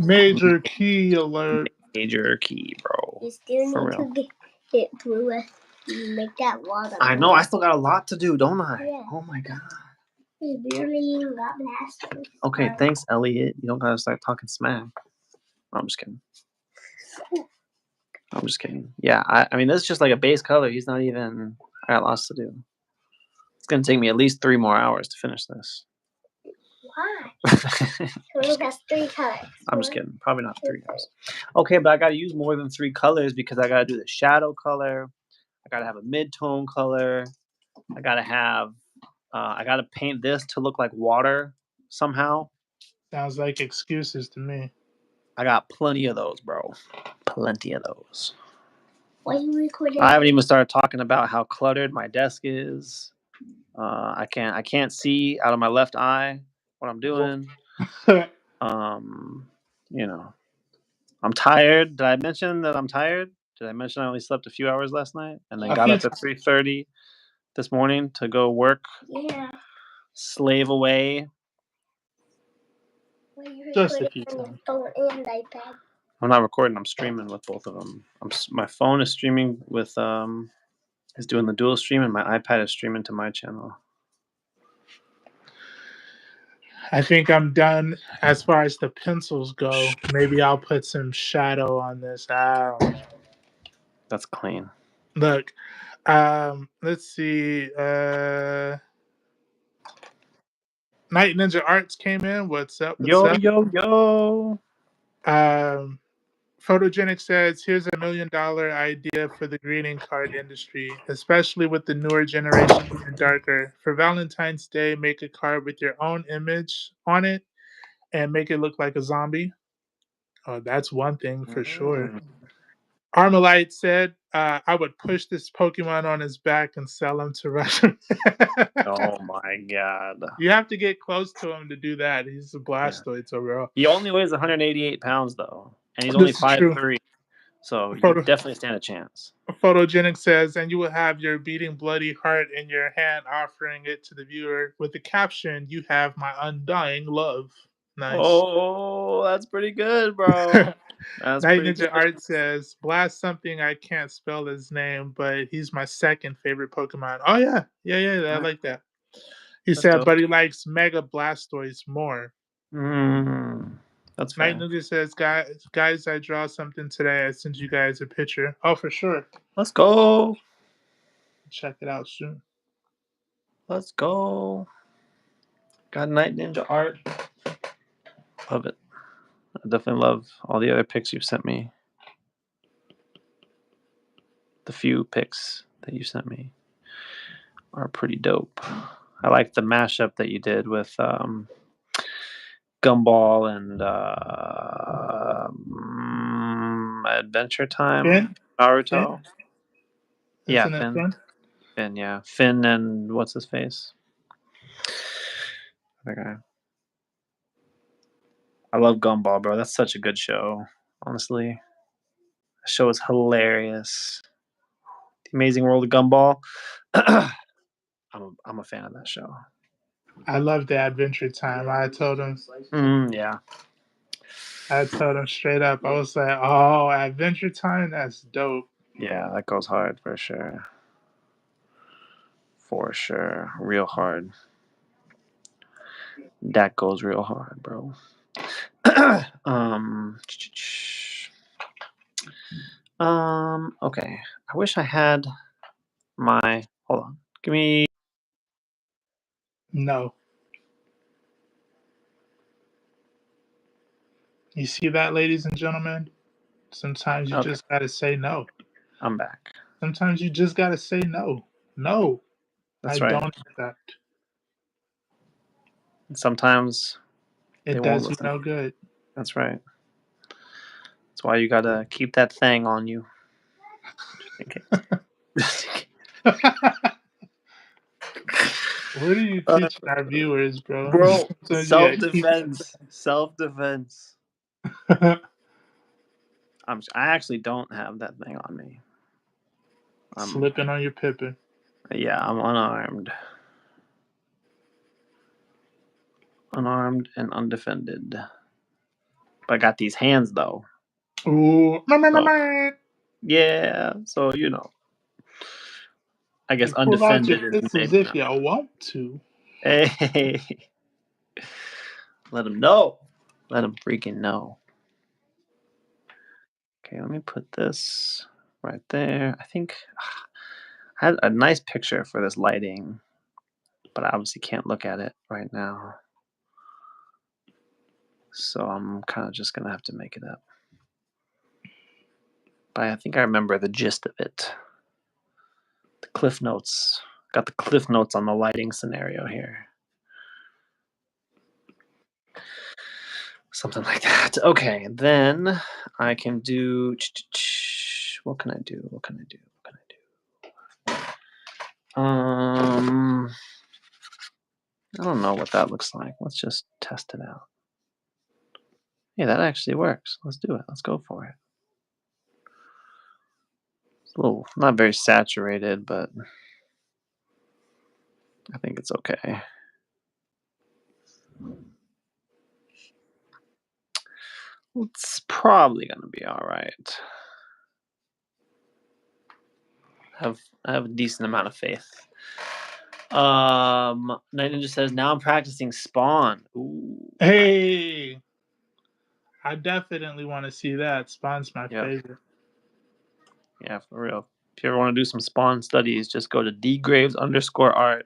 Major key alert. Major key, bro. You still For need real. to get through it. You make that water. I know. I still got a lot to do, don't I? Yeah. Oh my god. You barely even got Blastoise. Okay, thanks, Elliot. You don't gotta start talking smack. I'm just kidding. I'm just kidding. Yeah, I mean, this is just like a base color. He's not even. I got lots to do. It's gonna take me at least 3 more hours to finish this. Why? He has 3 colors. I'm just kidding. Probably not 3 hours. Okay, but I gotta use more than 3 colors because I gotta do the shadow color. I gotta have a mid-tone color. I gotta have. I gotta paint this to look like water somehow. Sounds like excuses to me. I got plenty of those, bro. Plenty of those. Why you recording? I haven't even started talking about how cluttered my desk is. I can't see out of my left eye what I'm doing. You know, I'm tired. Did I mention that I'm tired? Did I mention I only slept a few hours last night and then got up at 3:30 this morning to go work? Yeah. Slave away. Just a few times. Phone and iPad. I'm not recording. I'm streaming with both of them. My phone is streaming with is doing the dual stream, and my iPad is streaming to my channel. I think I'm done as far as the pencils go. Maybe I'll put some shadow on this. That's clean. Look, let's see. Night Ninja Arts came in. What's up? Yo. Photogenic says, here's $1 million idea for the greeting card industry, especially with the newer generation getting darker. For Valentine's Day, make a card with your own image on it and make it look like a zombie. Oh, that's one thing for sure. Armalite said, I would push this Pokemon on his back and sell him to Russia. Oh my god. You have to get close to him to do that. He's a Blastoise, so bro. He only weighs 188 pounds though. And he's only 5'3". So you definitely stand a chance. Photogenic says, and you will have your beating bloody heart in your hand, offering it to the viewer with the caption, "You have my undying love." Nice. Oh, that's pretty good, bro. That's Night pretty Ninja good. Art says, blast something I can't spell his name, but he's my second favorite Pokemon. Oh yeah. I like that. He said, dope. but he likes Mega Blastoise more. That's Night fair. Ninja says, guys, I draw something today. I send you guys a picture. Oh, for sure. Let's go. Check it out soon. Let's go. Got Night Ninja Art. Love it. I definitely love all the other pics you've sent me. The few pics that you sent me are pretty dope. I like the mashup that you did with Gumball and Adventure Time. Finn? Naruto. Finn? Yeah, Isn't it Finn. Finn, yeah. Finn and what's his face? Okay. I love Gumball, bro. That's such a good show, honestly. The show is hilarious. The Amazing World of Gumball. I'm a fan of that show. I love the Adventure Time. I told him. Yeah. I told him straight up. I was like, "Oh, Adventure Time, that's dope." Yeah, that goes hard for sure. For sure, real hard. That goes real hard, bro. Okay. I wish I had my. Hold on. Give me. No. You see that, ladies and gentlemen? Sometimes you just gotta say no. I'm back. Sometimes you just gotta say no. No. That's I right. don't accept. Sometimes It they won't does you listen. no good. That's right. That's why you gotta keep that thing on you. Just in case. What are you teaching our viewers, bro? Bro, Sometimes you gotta keep self-defense. Self-defense. it. I actually don't have that thing on me. Slipping on your Pippin. Yeah, I'm unarmed. Unarmed and undefended. But I got these hands though. Ooh. So, yeah, so I guess You pull out your undefended is pistols maybe if not. you want to. Hey, let them know. Let them freaking know. Okay, let me put this right there. I think I had a nice picture for this lighting, but I obviously can't look at it right now. So I'm kind of just going to have to make it up. But I think I remember the gist of it. The Cliff Notes. Got the Cliff Notes on the lighting scenario here. Something like that. Okay, then I can do. What can I do? What can I do? What can I do? I don't know what that looks like. Let's just test it out. Yeah, that actually works. Let's do it. Let's go for it. It's a little, not very saturated, but I think it's okay. It's probably gonna be all right. I have a decent amount of faith. Night Ninja says now I'm practicing Spawn. Ooh. Hey, I definitely want to see that. Spawn's my favorite. Yeah, for real. If you ever want to do some Spawn studies, just go to dgraves_art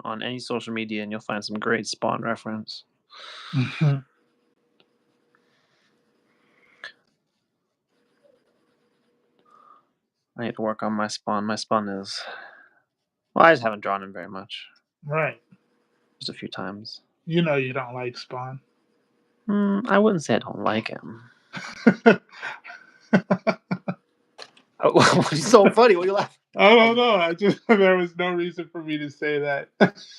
on any social media, and you'll find some great Spawn reference. Mm-hmm. I need to work on my Spawn. My Spawn is... Well, I just haven't drawn him very much. Right. Just a few times. You know you don't like Spawn. I wouldn't say I don't like him. What's so funny? What are you laughing? I don't know. There was no reason for me to say that.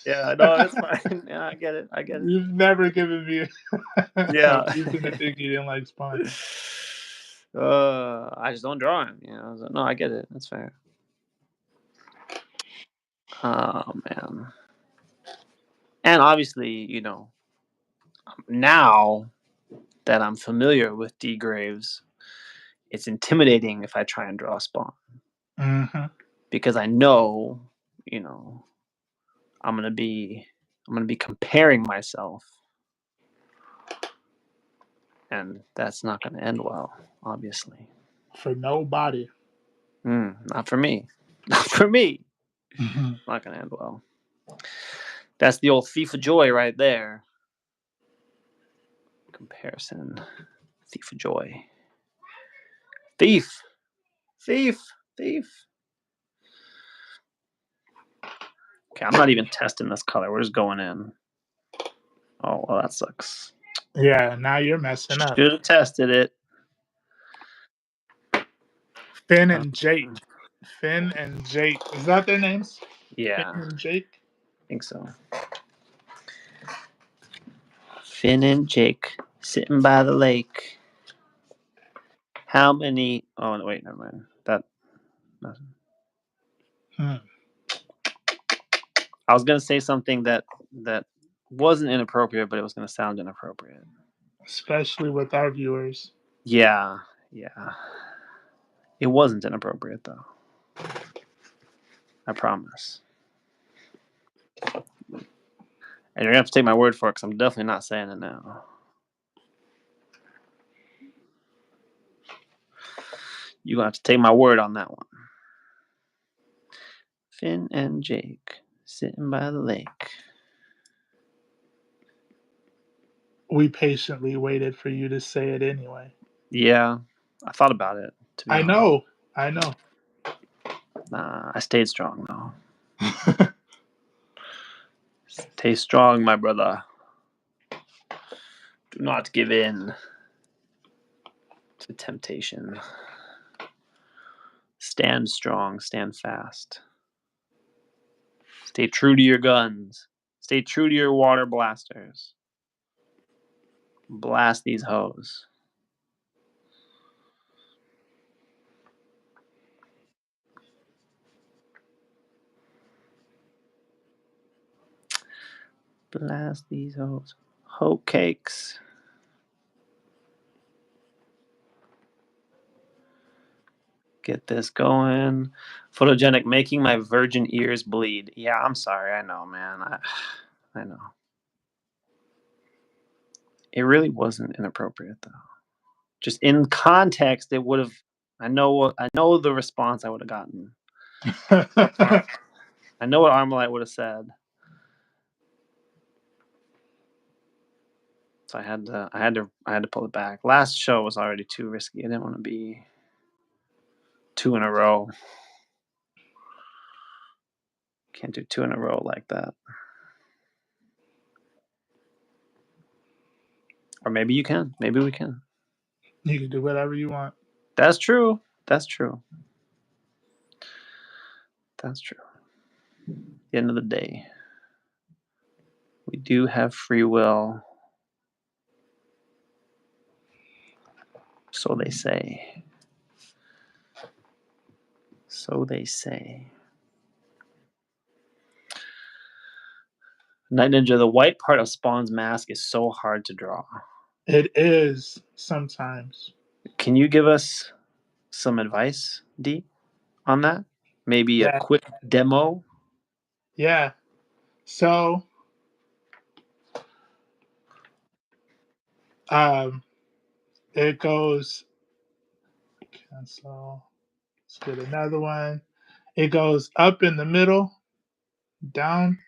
Yeah, no, it's fine. Yeah, I get it. I get it. You've never given me Yeah. a reason to think you didn't like Spawn. I just don't draw him. So, no, I get it. That's fair. Oh man. And obviously, now that I'm familiar with D Graves, it's intimidating if I try and draw Spawn. Mm-hmm. Because I know, I'm gonna be comparing myself, and that's not gonna end well, obviously. For nobody. Not for me. Not for me. Mm-hmm. Not gonna end well. That's the old thief of joy right there. Comparison. Thief of joy. Thief. Thief. Thief. Okay, I'm not even testing this color. We're just going in. Oh, well, that sucks. Yeah, now you're messing up. Should have tested it. Finn and Jake. Finn and Jake. Is that their names? Yeah. Finn and Jake? I think so. Finn and Jake sitting by the lake. How many? Oh, wait, never mind. Nothing. I was gonna say something that wasn't inappropriate, but it was gonna sound inappropriate. Especially with our viewers. Yeah. It wasn't inappropriate though. I promise. And you're gonna have to take my word for it, because I'm definitely not saying it now. You're gonna have to take my word on that one. Finn and Jake sitting by the lake. We patiently waited for you to say it anyway. Yeah, I thought about it. To be honest. I know. Nah, I stayed strong though. Stay strong, my brother. Do not give in to temptation. Stand strong, stand fast. Stay true to your guns. Stay true to your water blasters. Blast these hoes. Blast these hoes. Hoe cakes. Get this going. Photogenic, making my virgin ears bleed. Yeah, I'm sorry. I know, man. I know. It really wasn't inappropriate, though. Just in context, it would have. I know the response I would have gotten. I know what Armalite would have said. So I had to pull it back. Last show was already too risky. I didn't want to be 2 in a row. Can't do 2 in a row like that. Or maybe you can. Maybe we can. You can do whatever you want. That's true. That's true. That's true. At the end of the day, we do have free will. So they say. So they say. Night Ninja, the white part of Spawn's mask is so hard to draw. It is sometimes. Can you give us some advice, D, on that? Maybe a quick demo? Yeah. So, it goes cancel. Let's get another one. It goes up in the middle, down.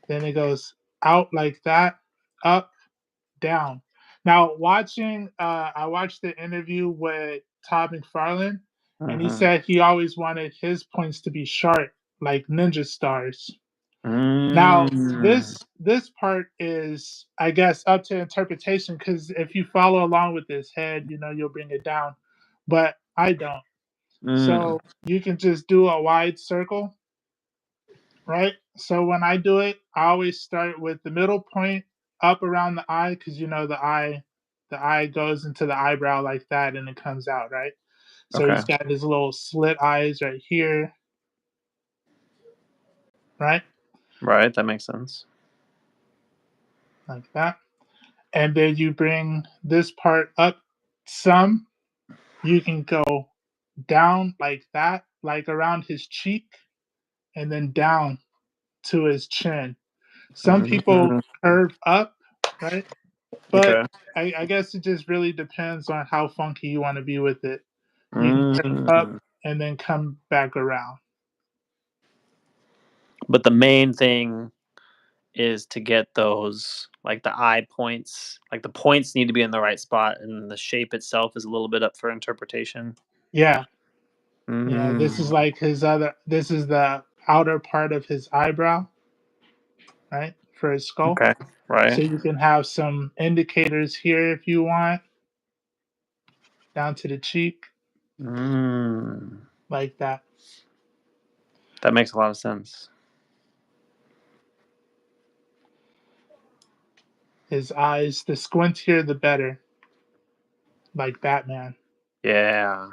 Then it goes out like that, up, down. Now, I watched the interview with Todd McFarlane, and he said he always wanted his points to be sharp, like ninja stars. Now, this part is, I guess, up to interpretation, because if you follow along with this head, you'll bring it down. But I don't. So you can just do a wide circle, right? So when I do it, I always start with the middle point up around the eye, because the eye goes into the eyebrow like that, and it comes out, right? So he's got his little slit eyes right here, right? Right, that makes sense. Like that. And then you bring this part up some. You can go down like that, like around his cheek, and then down to his chin. Some people curve up, right? But I guess it just really depends on how funky you want to be with it. You can curve up and then come back around. But the main thing is to get those, like the eye points, like the points need to be in the right spot, and the shape itself is a little bit up for interpretation. Yeah. Yeah, this is like this is the outer part of his eyebrow, right? For his skull. Okay, right. So you can have some indicators here if you want, down to the cheek, like that. That makes a lot of sense. His eyes, the squintier the better, like Batman. Yeah.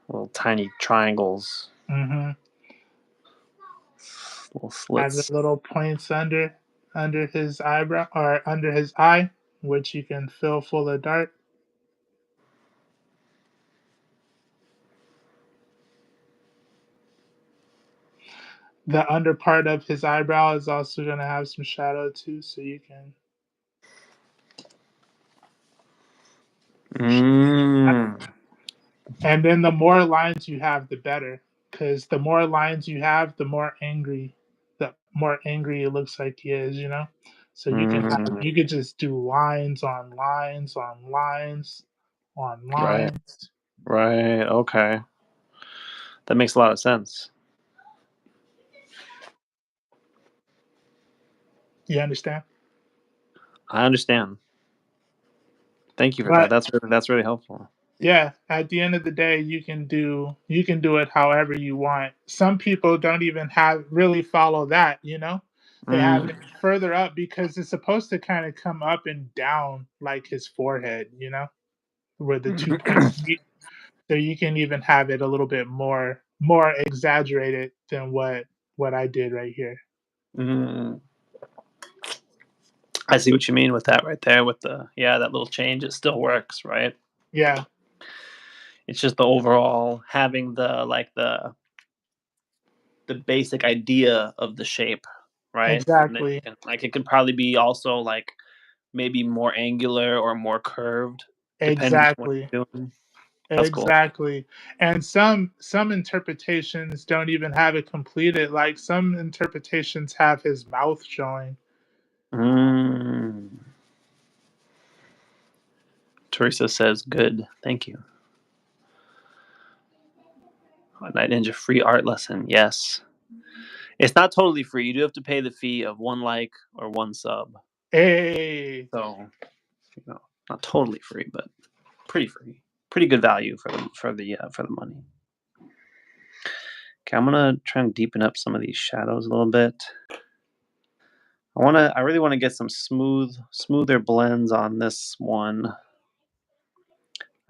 Little tiny triangles. Little slits. Have the little points under his eyebrow or under his eye, which you can fill full of dark. The under part of his eyebrow is also going to have some shadow too, so you can. And then the more lines you have, the better, because the more lines you have, the more angry it looks like he is. So you could just do lines on lines on lines on lines. Right. Okay. That makes a lot of sense. You understand? I understand. Thank you for that. But That's really helpful. yeah, at the end of the day, you can do it however you want. Some people don't even have really follow that, you know. They have Mm. it further up because it's supposed to kind of come up and down like his forehead, you know, where the 2 points meet. So you can even have it a little bit more exaggerated than what I did right here. Mm. I see what you mean with that right there. With that little change, it still works, right? Yeah, It's just the overall having the basic idea of the shape, right? And then you exactly. can, like, it could probably be also like maybe more angular or more curved, depending on what Exactly. you're doing. That's cool. Exactly. And some interpretations don't even have it completed. Like some interpretations have his mouth showing. Mm. Teresa says, "Good, thank you." Night Ninja free art lesson. Yes, it's not totally free. You do have to pay the fee of 1 like or 1 sub. Hey. So, not totally free, but pretty free. Pretty good value for the money. Okay, I'm gonna try and deepen up some of these shadows a little bit. I really want to get some smoother blends on this one.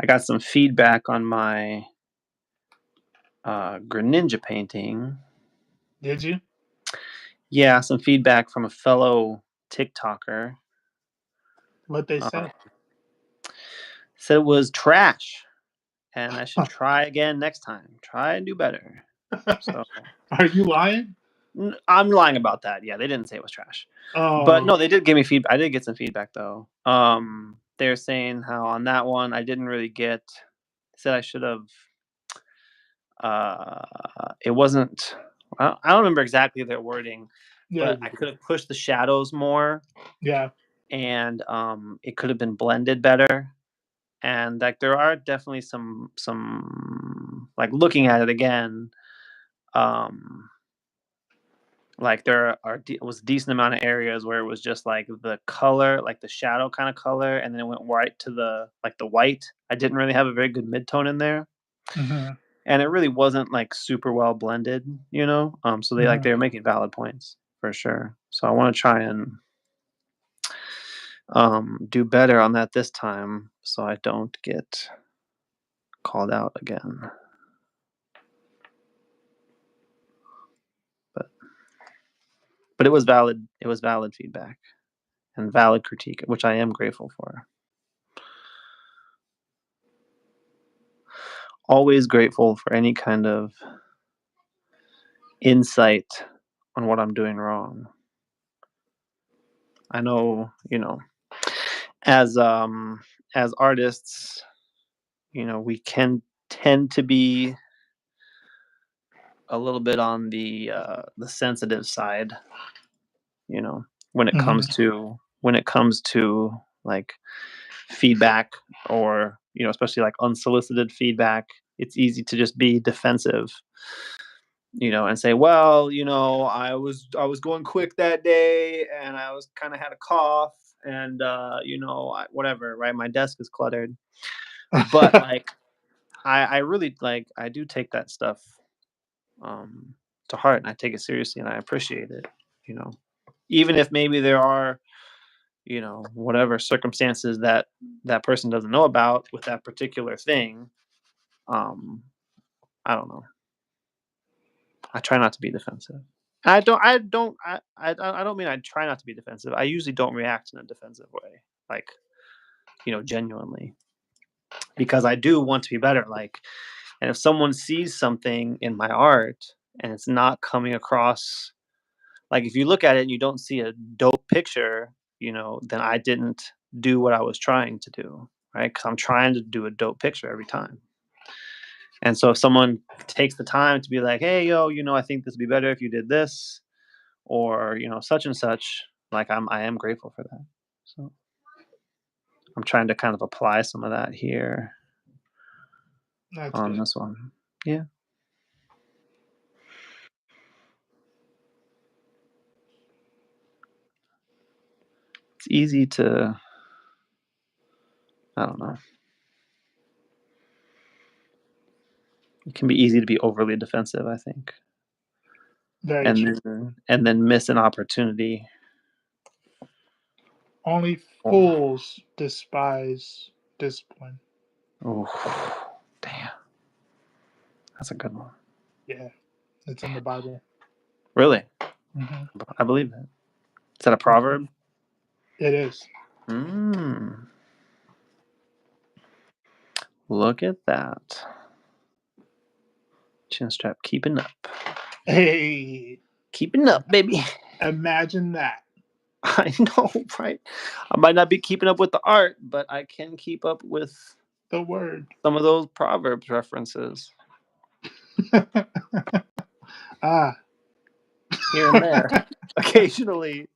I got some feedback on my Greninja painting. Did you? Yeah, some feedback from a fellow TikToker. What they Uh, say? said it was trash, and I should try again next time. Try and do better. So Are you lying? I'm lying about that. Yeah, they didn't say it was trash, but Oh. no, they did give me feedback. I did get some feedback though. They're saying how on that one I didn't really get. Said I should have. It wasn't. I don't remember exactly their wording, Yeah, but you I do. could have pushed the shadows more, Yeah. and it could have been blended better. And like there are definitely some like looking at it again. Um, Like there was a decent amount of areas where it was just like the color, like the shadow kind of color, and then it went right to the white. I didn't really have a very good midtone in there, Hmm. and it really wasn't like super well blended, you know. So Hmm. they were making valid points for sure. So I want to try and do better on that this time, so I don't get called out again. But it was valid. It was valid feedback and valid critique, which I am grateful for. Always grateful for any kind of insight on what I'm doing wrong. I know, as as artists, we can tend to be a little bit on the sensitive side, when it Hmm. comes to like feedback, or especially like unsolicited feedback. It's easy to just be defensive, and say, well, I was going quick that day, and I was kind of had a cough, and whatever, right? My desk is cluttered, but like, I really like I do take that stuff um, to heart, and I take it seriously, and I appreciate it, you know, even if maybe there are whatever circumstances that that person doesn't know about with that particular thing. Um, I don't know. I try not to be defensive. I don't mean I try not to be defensive. I usually don't react in a defensive way, like, genuinely, because I do want to be better. Like, and if someone sees something in my art and it's not coming across, like if you look at it and you don't see a dope picture, then I didn't do what I was trying to do, right? Because I'm trying to do a dope picture every time. And so if someone takes the time to be like, hey, yo, I think this would be better if you did this, or such and such, like I am grateful for that. So I'm trying to kind of apply some of that here That's on good. this one. Yeah. it's easy to, I don't know. It can be easy to be overly defensive, I think. Very true. And then miss an opportunity. Only fools despise discipline. Oh, damn. That's a good one. Yeah, it's in the Bible. Really? Mm-hmm. I believe it. Is that a proverb? It is. Look at that. Chin strap keeping up. Hey, Keeping up, baby. imagine that. I know, right? I might not be keeping up with the art, but I can keep up with The word. some of those Proverbs references. Here and there. Occasionally.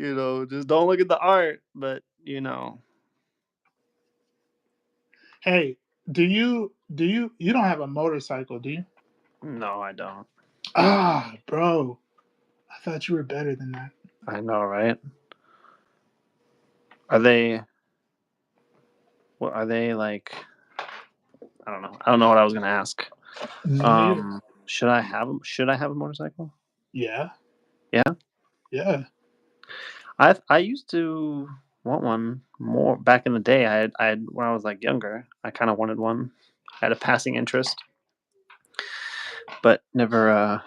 Just don't look at the art, but Hey, you don't have a motorcycle, do you? No, I don't. Bro. I thought you were better than that. I know, right? Are they like, I don't know. I don't know what I was gonna ask. Should I have a motorcycle? Yeah. Yeah? Yeah. I used to want one more back in the day. I had when I was like younger, I kind of wanted one. I had a passing interest, but never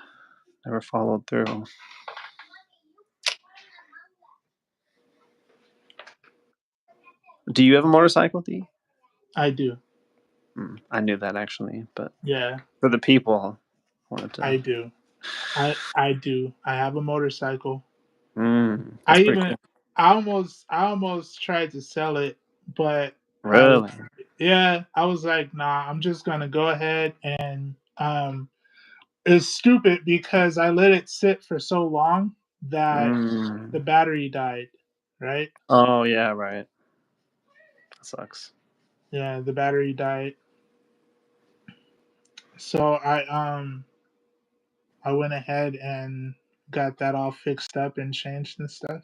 followed through. Do you have a motorcycle, D? I do. I knew that actually, but Yeah. for the people, I wanted to. I do. I do. I have a motorcycle. That's pretty cool. I almost tried to sell it, but Really? I was like, nah, I'm just gonna go ahead and it's stupid because I let it sit for so long that the battery died. Right? Oh yeah, right. That sucks. Yeah, the battery died. So I went ahead and got that all fixed up and changed and stuff.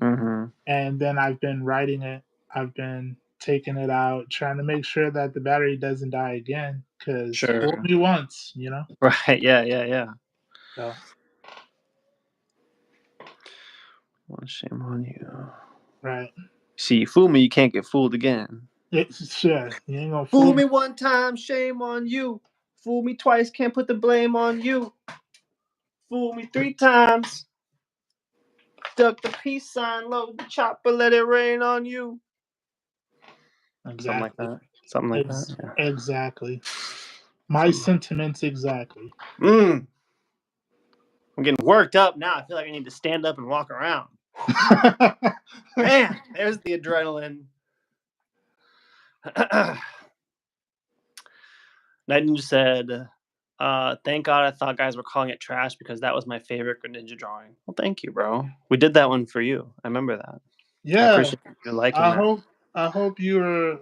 And then I've been riding it. I've been taking it out, trying to make sure that the battery doesn't die again. Because fool me once, Right? Yeah. So, Well, shame on you. right. See, you fool me, you can't get fooled again. You ain't gonna fool me one time, shame on you. Fool me twice, can't put the blame on you. Fool me 3 times. Duck the peace sign, load the chopper, let it rain on you. Exactly. Something like that. Yeah. Exactly. My sentiments exactly. I'm getting worked up now. I feel like I need to stand up and walk around. Man, there's the adrenaline. Nightingale said, thank God I thought guys were calling it trash because that was my favorite Greninja drawing. Well, thank you, bro. We did that one for you. I remember that. Yeah. I appreciate you liking that. I hope you were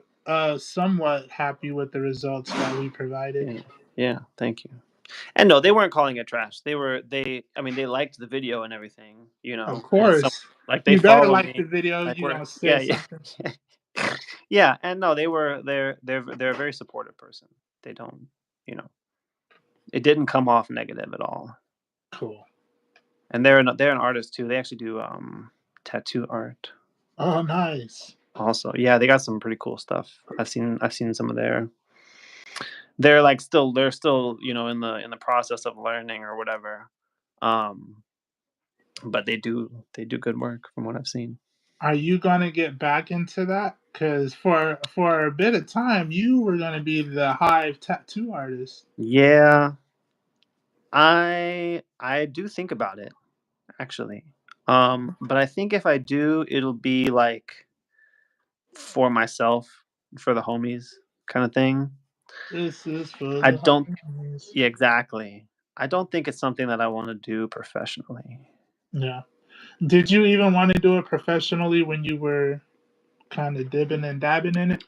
somewhat happy with the results that we provided. Yeah, thank you. And no, they weren't calling it trash. They liked the video and everything, Of course. they you better follow like me. the video, Like say something. Yeah, and no, they're a very supportive person. They don't, it didn't come off negative at all. Cool. And they're an artist too. They actually do tattoo art. Oh, nice. Also, yeah, they got some pretty cool stuff. I've seen some of their. They're still in the process of learning or whatever. But they do good work from what I've seen. Are you gonna get back into that? Because for a bit of time, you were gonna be the Hyv tattoo artist. Yeah, I do think about it actually. But I think if I do, it'll be like for myself, for the homies kind of thing. This is for I the don't. homies. Yeah, exactly. I don't think it's something that I want to do professionally. Yeah. Did you even want to do it professionally when you were kind of dibbing and dabbing in it?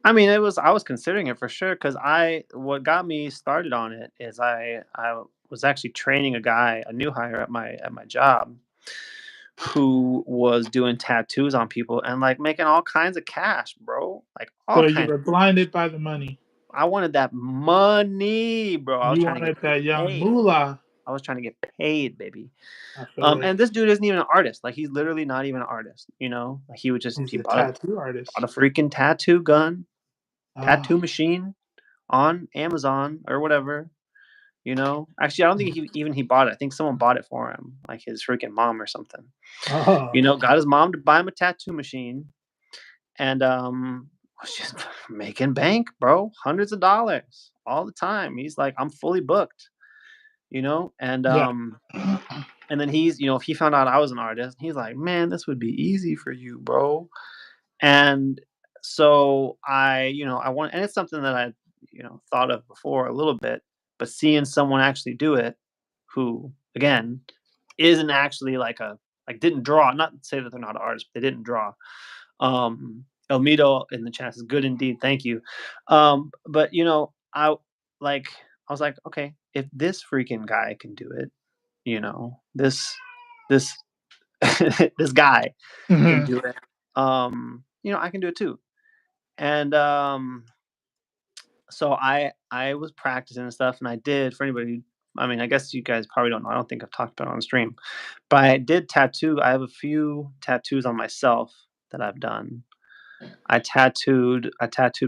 I mean, I was considering it for sure because what got me started on it is I was actually training a new hire at my job who was doing tattoos on people and like making all kinds of cash, bro. Like all So you kinds. were blinded by the money. I wanted that money, bro. I was You trying to get wanted that young paid. moolah. I was trying to get paid, baby. I feel it. And this dude isn't even an artist. Like he's literally not even an artist. You know, like he He's a bought tattoo artist. a freaking tattoo gun, Oh, tattoo machine on Amazon or whatever. You know, actually, I don't think he bought it. I think someone bought it for him, like his freaking mom or something. oh, You know, got his mom to buy him a tattoo machine, and was just making bank, bro. Hundreds of dollars all the time. He's like, I'm fully booked. You know, and yeah. and then he's, you know, if he found out I was an artist, he's like, man, this would be easy for you, bro. And so I want, and it's something that I, thought of before a little bit, but seeing someone actually do it, who again isn't actually like didn't draw. Not to say that they're not an artist, but they didn't draw. Elmito in the chat is good indeed. Thank you. But I was like, okay, if this freaking guy can do it, this this guy can Mhm. do it. I can do it too. And so I was practicing and stuff, and I did for anybody. I mean, I guess you guys probably don't know. I don't think I've talked about it on stream, but I did tattoo. I have a few tattoos on myself that I've done. I tattooed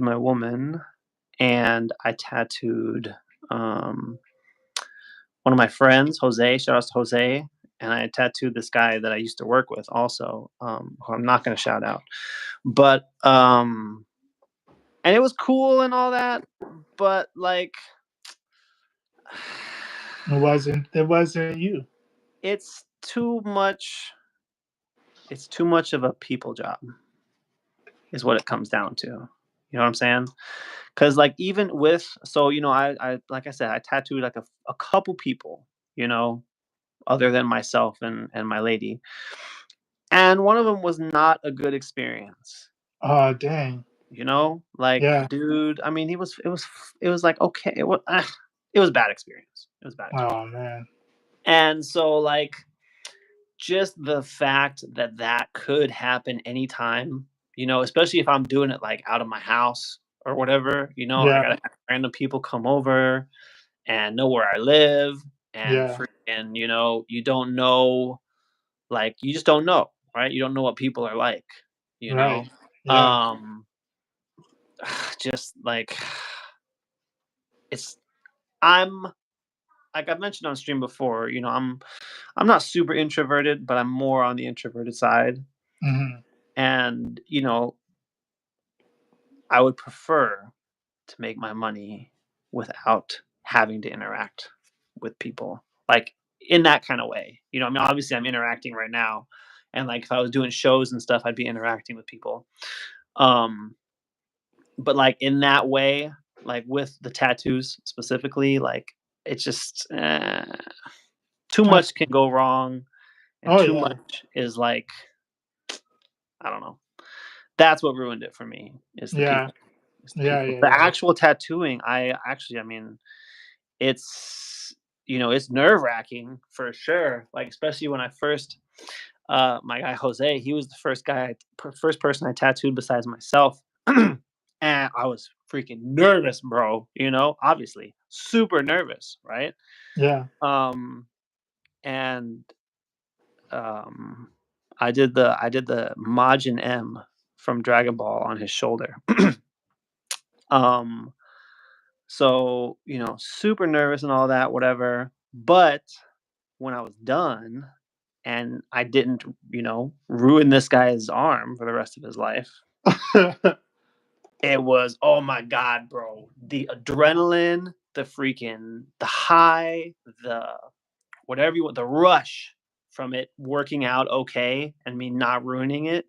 my woman, and I tattooed one of my friends, Jose. Shout out to Jose. And I tattooed this guy that I used to work with also, who I'm not going to shout out. But and it was cool and all that, but like It wasn't you. it's too much. It's too much of a people job, is what it comes down to. You know what I'm saying? Because like even with I like I said, I tattooed like a couple people, other than myself and my lady, and one of them was not a good experience. Oh, dang. Like Yeah. dude, I mean, it was like okay, it was a bad experience. It was a bad experience. Oh, man. And so like just the fact that could happen anytime, especially if I'm doing it like out of my house or whatever, I Yeah. gotta have random people come over and know where I live, and Yeah. freaking, you don't know, like you just don't know, right? You don't know what people are like, you Right. know. Yeah. Just like it's I'm like I've mentioned on stream before, I'm not super introverted, but I'm more on the introverted side. Mhm. And, I would prefer to make my money without having to interact with people. Like in that kind of way. I mean, obviously I'm interacting right now. And like if I was doing shows and stuff, I'd be interacting with people. But like in that way, like with the tattoos specifically, like it's just too I, much can go wrong, and oh, too yeah. much is like, I don't know. That's what ruined it for me, is the Yeah. people. It's the Yeah. people. Yeah. The Yeah. actual tattooing, I mean, it's it's nerve wracking for sure. Like especially when I first, my guy Jose, he was the first person I tattooed besides myself, and I was freaking nervous, bro. Obviously super nervous, right? Yeah. And I did the Majin M from Dragon Ball on his shoulder. um so super nervous and all that, whatever, but when I was done and I didn't ruin this guy's arm for the rest of his life, it was, oh my god, bro, the adrenaline, the high, the whatever you want, the rush from it working out okay and me not ruining it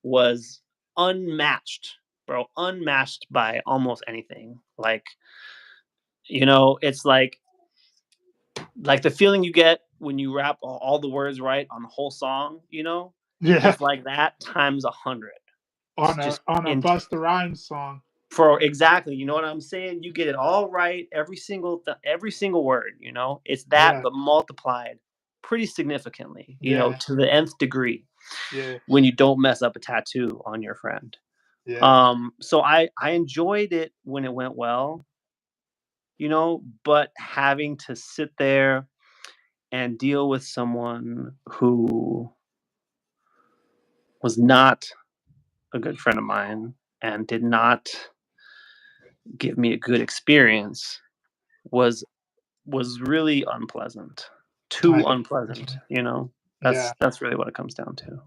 was unmatched, bro, unmatched by almost anything. Like, it's like the feeling you get when you rap all the words right on the whole song, Yeah. it's like that times 100. It's just On a in Busta Rhymes song. for exactly, you know what I'm saying? You get it all right, every single word, it's that Yeah. but multiplied pretty significantly, Yeah. to the nth degree Yeah. when you don't mess up a tattoo on your friend. Yeah. So I enjoyed it when it went well, but having to sit there and deal with someone who was not a good friend of mine and did not give me a good experience was really unpleasant. I Too can unpleasant, imagine. Yeah, That's really what it comes down to.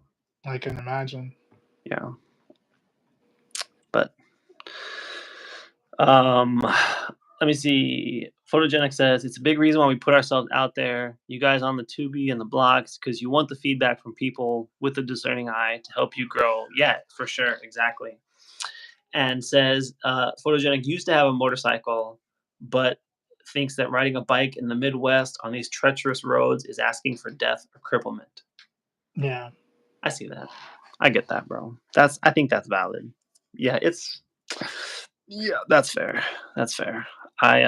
I can imagine. Yeah. But um let me see. Photogenic says it's a big reason why we put ourselves out there. You guys on the Tubi and the blogs because you want the feedback from people with a discerning eye to help you grow. Yeah, for sure, exactly. And says Photogenic used to have a motorcycle, but thinks that riding a bike in the Midwest on these treacherous roads is asking for death or cripplement. Yeah. I see that. I get that, bro. I think that's valid. Yeah, that's fair. That's fair. I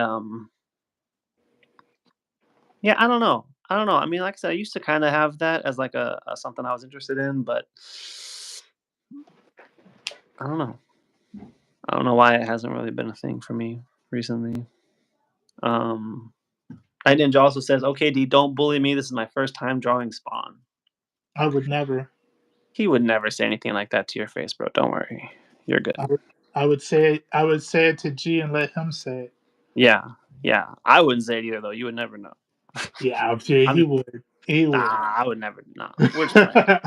Yeah, I don't know. I don't know. I mean, like I said, I used to kind of have that as like a something I was interested in, but I don't know. I don't know why it hasn't really been a thing for me recently. Um Night Ninja also says, "Okay, D, don't bully me. This is my first time drawing Spawn." I would never. He would never say anything like that to your face, bro. Don't worry. You're good. I would. I would say it to G and let him say it. Yeah. Yeah. I wouldn't say it either though. You would never know. Yeah, I'm sure he I'm would. He Nah, would. I would never. Nah, we're just playing.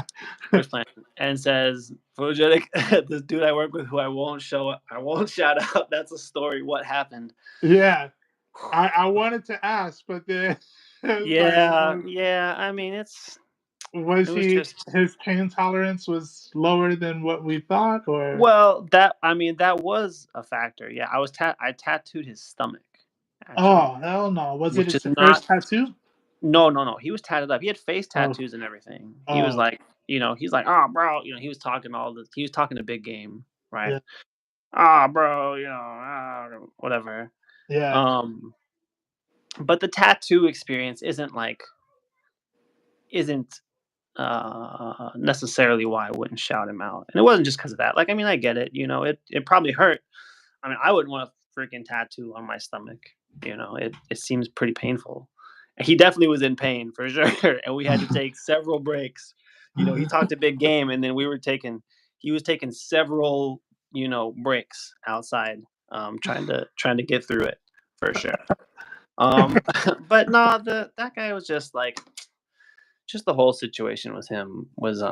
We're just playing. And says photogenic. This dude I work with, who I won't shout out. That's a story. What happened? Yeah, I wanted to ask, but then it's like, Yeah, yeah. I mean, it was was he just his pain tolerance was lower than what we thought, or well. I mean, that was a factor. Yeah, I tattooed his stomach actually, oh hell no, was it which is his not. first tattoo? No, no, no. He was tatted up. He had face Oh, tattoos and everything. He was oh like, he's like, oh, bro, he was talking all this. He was talking a big game, right? yeah, Ah, bro, whatever. yeah, Um, but the tattoo experience isn't necessarily why I wouldn't shout him out. And it wasn't just because of that. Like, I mean, I get it. It probably hurt. I mean, I wouldn't want a freaking tattoo on my stomach. It seems pretty painful. And he definitely was in pain for sure. And we had to take several breaks. He talked a big game, and then he was taking several, breaks outside, trying to get through it for sure. But no, that guy was just the whole situation with him was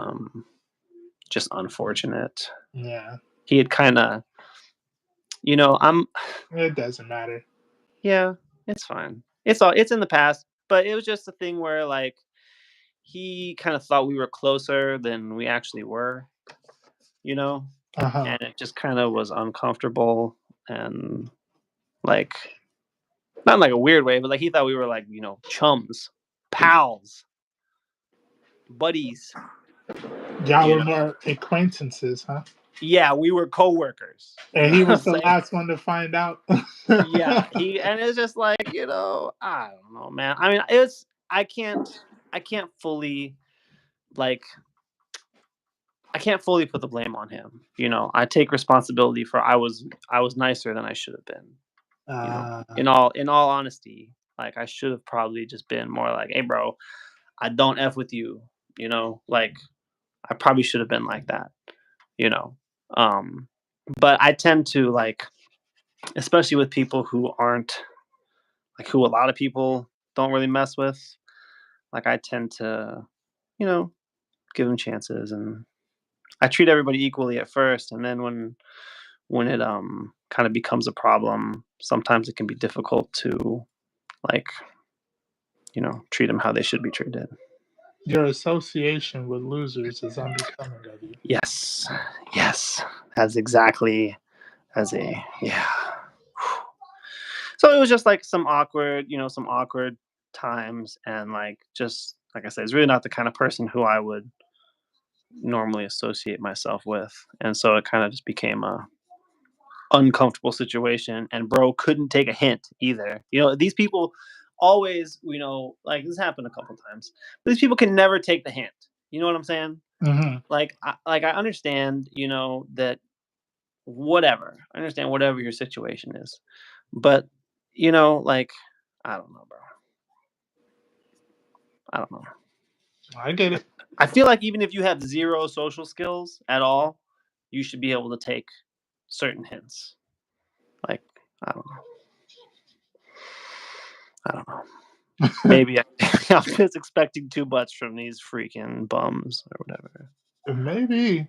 just unfortunate. yeah. He had kind of, I'm It doesn't matter. yeah, it's fine. It's in the past, but it was just a thing where like he kind of thought we were closer than we actually were, you know, Uh huh. and it just kind of was uncomfortable and like not in like a weird way, but like he thought we were like, chums, pals, buddies, Y'all you were know. more acquaintances, huh? Yeah, we were coworkers. You And know he what I'm was the saying? last one to find out. Yeah, and it's just like, I don't know, man. I mean, I can't fully like I can't fully put the blame on him. I take responsibility for I was nicer than I should have been. uh, In all honesty, like I should have probably just been more like, "Hey, bro, I don't f with you." Like I probably should have been like that. You know, um, but I tend to like, especially with people who aren't like who a lot of people don't really mess with. Like I tend to, you know, give them chances, and I treat everybody equally at first, and then when it kind of becomes a problem, sometimes it can be difficult to like treat them how they should be treated. your association with losers is unbecoming of you. Yes, yes, as exactly as a yeah. So it was just like some awkward times, and like just like I said, it's really not the kind of person who I would normally associate myself with, and so it kind of just became a uncomfortable situation. And bro couldn't take a hint either. These people always, you know, like this happened a couple times. But these people can never take the hint. You know what I'm saying? Mm-hmm. Like, I understand, you know, that whatever. I understand whatever your situation is, but you know, like, I don't know, bro. I don't know. I get it. I feel like even if you have zero social skills at all, you should be able to take certain hints. Like, I don't know. I don't know. Maybe I'm just expecting too much from these freaking bums or whatever. Maybe.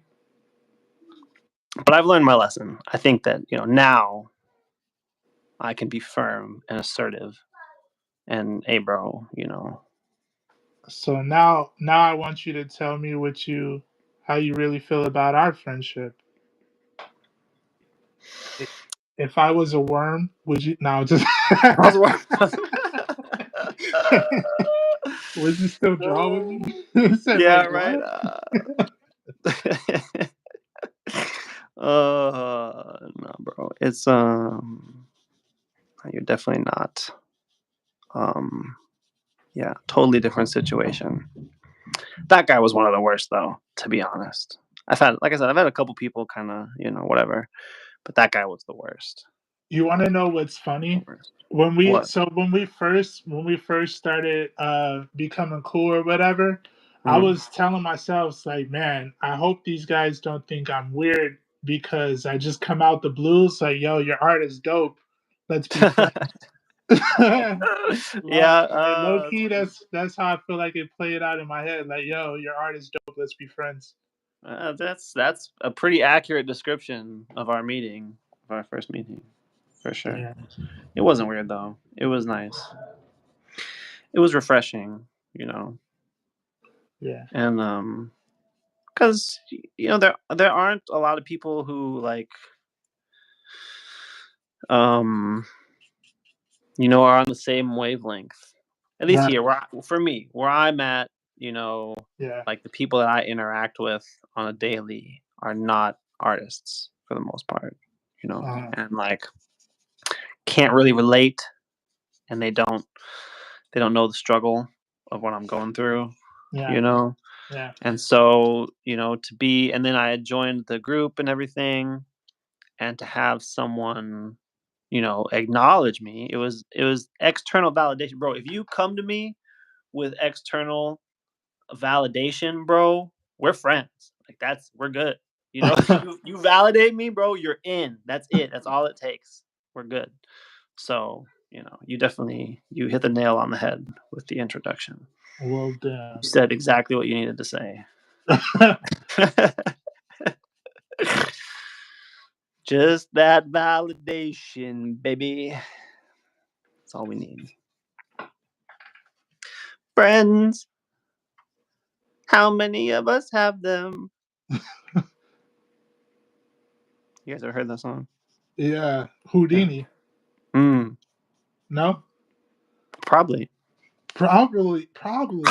But I've learned my lesson. I think that, you know, now I can be firm and assertive and, hey, bro, you know. So now I want you to tell me how you really feel about our friendship. If I was a worm, would you? No, just. Would you still draw with me? Said Yeah, like right. what? No, bro. It's you're definitely not. Yeah, totally different situation. That guy was one of the worst, though. To be honest, like I said, I've had a couple people kind of, you know, whatever, but that guy was the worst. You want to know what's The funny? worst. What? When we first started becoming cool or whatever, I Mhm. was telling myself like, man, I hope these guys don't think I'm weird because I just come out the blues like, yo, your art is dope. Let's be friends. Yeah, Like low that's key, funny. that's how I feel like it played out in my head. Like, yo, your art is dope. Let's be friends. That's a pretty accurate description of our meeting, of our first meeting, for sure. Yeah, It wasn't weird though. It was nice. It was refreshing, you know, yeah, and because you know there aren't a lot of people who like um you know are on the same wavelength. At least right. here, for me, where I'm at, you know, Yeah, like the people that I interact with on a daily are not artists for the most part, you know, uh, and like can't really relate, and they don't know the struggle of what I'm going through, yeah, you know. yeah. And so, you know, and then I had joined the group and everything, and to have someone, you know, acknowledge me, it was external validation, bro. If you come to me with external validation, bro, we're friends. Like we're good. You know, you validate me, bro, you're in. That's it. That's all it takes. We're good. So, you know, you hit the nail on the head with the introduction. Well, You damn. said exactly what you needed to say. Just that validation, baby. That's all we need. Friends, how many of us have them? You guys ever heard that song? Yeah, Yeah. Houdini. No, No, probably. probably. Probably.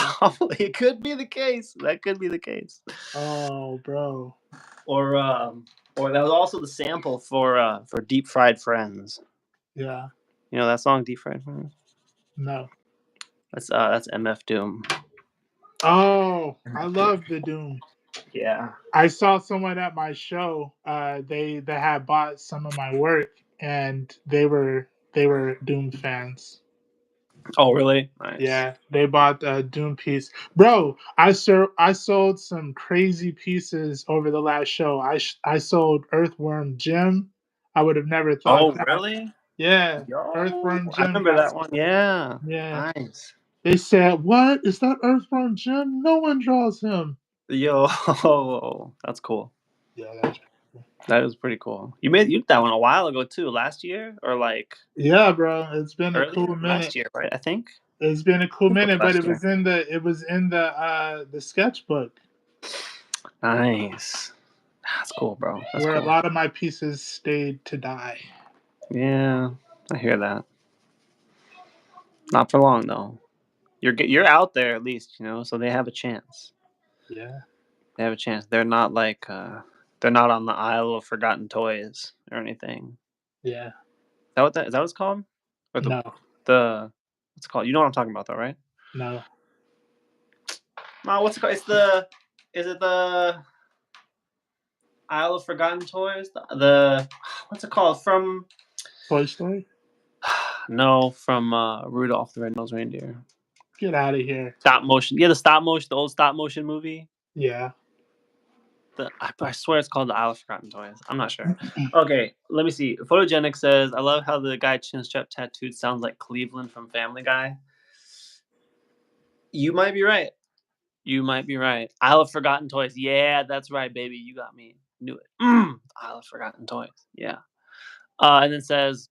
It could be the case. That could be the case. Oh, bro. Or that was also the sample for Deep Fried Friends. Yeah. You know that song, Deep Fried Friends? No. That's MF Doom. Oh, I love the Doom. Yeah. I saw someone at my show. They had bought some of my work, and they were Doom fans. Oh, really? Nice. Yeah, they bought a Doom piece, bro. I sold some crazy pieces over the last show. I sold Earthworm Jim. I would have never thought Oh, that. really? Yeah, Yo, Earthworm I Jim remember got. that one. Yeah. Yeah, Nice. they said, "What is that Earthworm Jim? No one draws him." Yo, that's cool. Yeah, that's cool. That is pretty cool. You did that one a while ago too, last year or like Yeah, bro. It's been a earlier cool last minute. year, right? I think. It's been a cool I think it was minute, but last year. it was in the sketchbook Nice. That's cool, bro. That's where a cool. lot of my pieces stayed to die. Yeah, I hear that. Not for long though. You're out there at least, you know, so they have a chance. Yeah. They have a chance. They're not on the Isle of Forgotten Toys or anything. Yeah. Is that what it's called? Or No. the What's it called? You know what I'm talking about, though, right? No. What's it called? Is it the Isle of Forgotten Toys? What's it called? From Toy Story? No, from Rudolph the Red-Nosed Reindeer. Get out of here. Stop motion. Yeah, the old stop motion movie. Yeah. I swear it's called the Isle of Forgotten Toys. I'm not sure. Okay, let me see. Photogenic says, I love how the guy chin strap tattooed sounds like Cleveland from Family Guy. You might be right. Isle of Forgotten Toys. Yeah, that's right, baby. You got me. Knew it. Isle of Forgotten Toys. Yeah. And then says,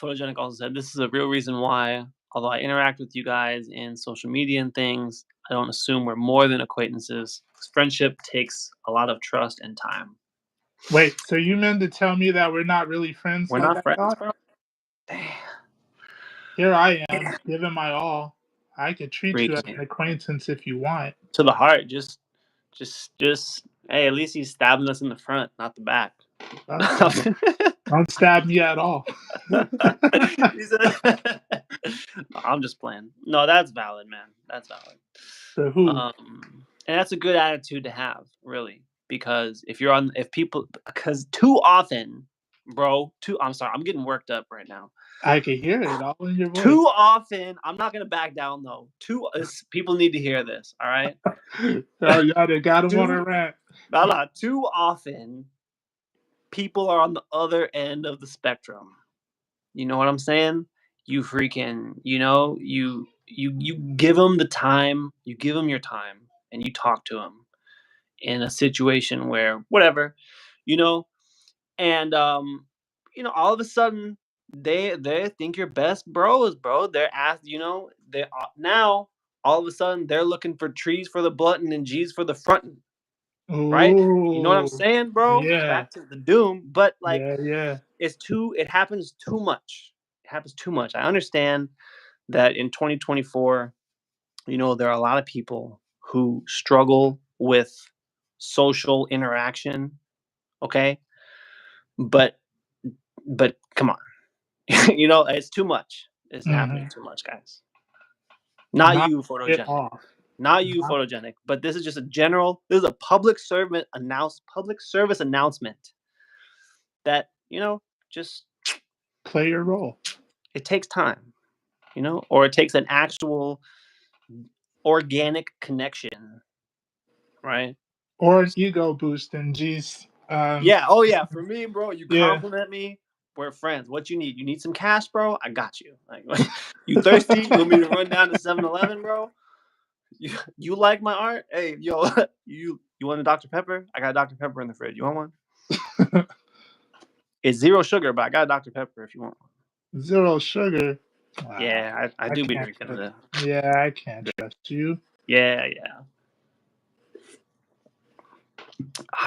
Photogenic also said, this is a real reason why, although I interact with you guys in social media and things, I don't assume we're more than acquaintances. Friendship takes a lot of trust and time. Wait, so you meant to tell me that we're not really friends We're like not I friends, thought? bro? Damn. Here I am, giving my all. I could treat you as Freaking an acquaintance if you want. to the heart. Just, hey, at least he's stabbing us in the front, not the back. Okay. Don't stab me at all. I'm just playing. No, that's valid, man. That's valid. So who? And that's a good attitude to have, really, because because too often, bro, I'm sorry, I'm getting worked up right now. I can hear it all in your voice. Too often, I'm not gonna back down though. People need to hear this. All right. Oh, y'all they got him on a rant. Too often, people are on the other end of the spectrum. You know what I'm saying? You freaking, you give them the time, you give them your time, and you talk to them in a situation where whatever, and all of a sudden they think you're best bros, bro. They're now all of a sudden they're looking for trees for the button and G's for the front, right? You know what I'm Ooh, saying, bro? yeah. Back to the doom, but like yeah. it happens too much. It happens too much. I understand that in 2024, there are a lot of people who struggle with social interaction. Okay. But come on. It's too much. It's happening too much, guys. Not you, photogenic. Not you, photogenic. But this is just this is a public service announcement that, just play your role. It takes time, or it takes an actual organic connection, right? Or an ego boost and geez. Yeah. Oh yeah. For me, bro, you Yeah. compliment me. We're friends. What you need? You need some cash, bro? I got you. Like, you thirsty? You want me to run down to 7-Eleven, bro? You like my art? Hey, yo, you want a Dr. Pepper? I got a Dr. Pepper in the fridge. You want one? It's 0 sugar, but I got a Dr. Pepper if you want one. 0 sugar. Wow. Yeah, I do be drinking that. Yeah, I can't trust you. Yeah.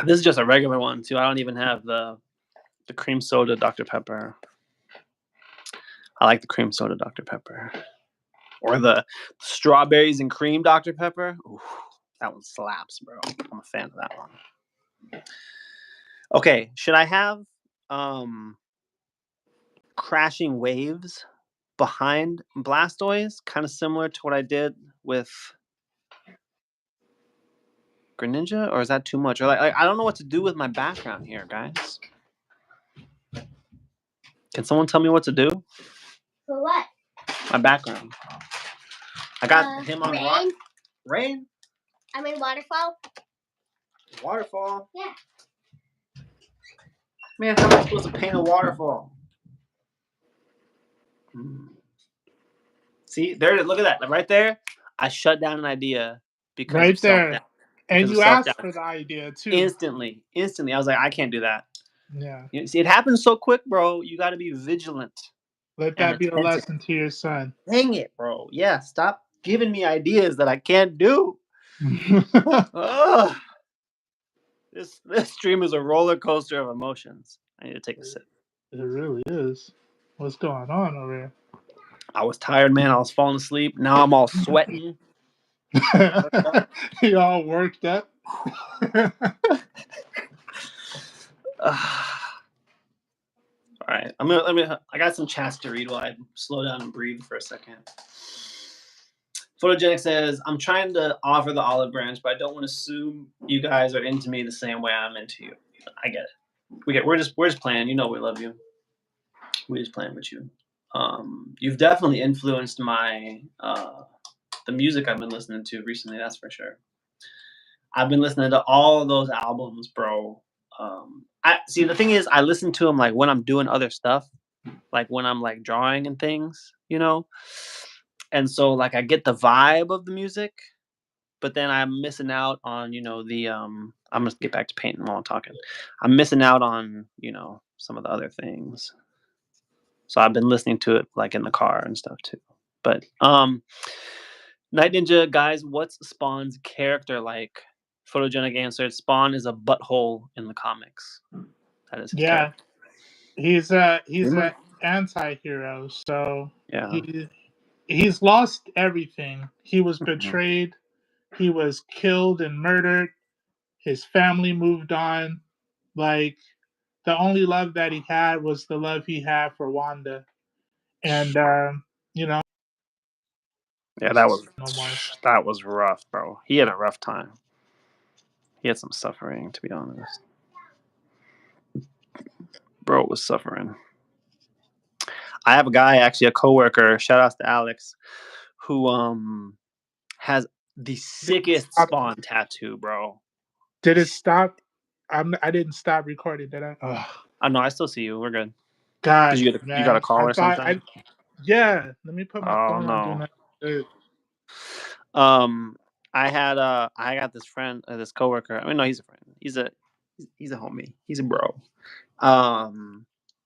This is just a regular one too. I don't even have the cream soda Dr. Pepper. I like the cream soda Dr. Pepper. Or the strawberries and cream Dr. Pepper. Ooh, that one slaps, bro. I'm a fan of that one. Okay, should I have crashing waves behind Blastoise? Kind of similar to what I did with Greninja? Or is that too much? Or I don't know what to do with my background here, guys. Can someone tell me what to do? For what? My background. I got him on rain. Rain? I mean waterfall. Waterfall? Yeah. Man, how am I supposed to paint a waterfall? See, there. Look at that. Right there. I shut down an idea because right there. And you asked for the idea too. Instantly. I was like, I can't do that. Yeah. See, it happens so quick, bro. You got to be vigilant. Let that be a lesson to your son. Dang it, bro. Yeah, stop giving me ideas that I can't do. This stream is a roller coaster of emotions. I need to take a sip. It really is. What's going on over here? I was tired, man. I was falling asleep. Now I'm all sweating. You all worked up. All All right, I got some chats to read while I slow down and breathe for a second. Photogenic says, I'm trying to offer the olive branch, but I don't want to assume you guys are into me the same way I'm into you. I get it. We're just playing. You know we love you. We're just playing with you. You've definitely influenced my the music I've been listening to recently, that's for sure. I've been listening to all of those albums, bro. I see, the thing is I listen to them like when I'm doing other stuff, like when I'm like drawing and things, you know? And so like I get the vibe of the music, but then I'm missing out on, the I'm gonna get back to painting while I'm talking. I'm missing out on, some of the other things. So I've been listening to it like in the car and stuff too. But Night Ninja, guys, what's Spawn's character like? Photogenic answered, Spawn is a butthole in the comics. That is his Yeah, character. he's a Remember? anti-hero, so Yeah. he's lost everything. He was Mhm. betrayed. He was killed and murdered. His family moved on. Like, the only love that he had was the love he had for Wanda, and you know, Yeah, no more. that was rough, bro. He had a rough time. He had some suffering, to be honest. Bro was suffering. I have a guy, actually a coworker, shout outs to Alex, who has the sickest Spawn tattoo, bro. Did it stop? I didn't stop recording, did I? Oh, Oh no, I still see you. We're good. Did God, you got a man. call I or thought something? yeah. Let me put my Oh phone on. Do no. not disturb. Um, I got this friend, this coworker. I mean, no, he's a friend. He's a homie. He's a bro.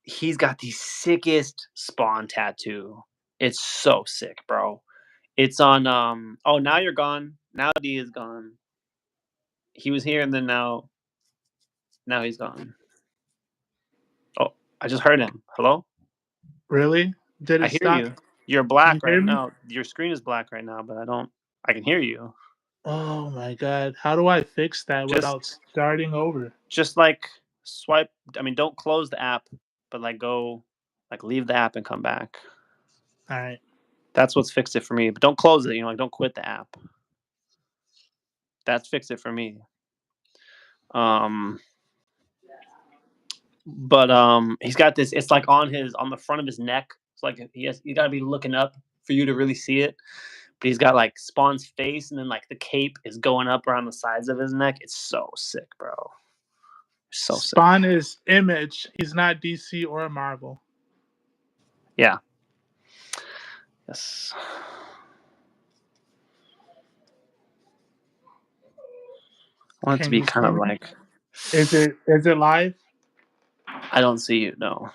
He's got the sickest Spawn tattoo. It's so sick, bro. It's on. Oh, now you're gone. Now D is gone. He was here, and then now he's gone. Oh, I just heard him. Hello. Really? Did I it hear stop? you. You're You black hear right me? now. Your screen is black right now, but I don't. I can hear you. Oh my God. How do I fix that Just without starting over? just like swipe. I mean, don't close the app, but like go, like leave the app and come back. All right. That's what's fixed it for me. But don't close it. Like don't quit the app. That's fixed it for me. Um, but he's got this. It's like on the front of his neck. It's like you got to be looking up for you to really see it. But he's got like Spawn's face, and then like the cape is going up around the sides of his neck. It's so sick, bro. So sick. Spawn is Image. He's not DC or Marvel. Yeah. Yes. I want it to Can be you kind see of me? like. Is it live? I don't see you. No.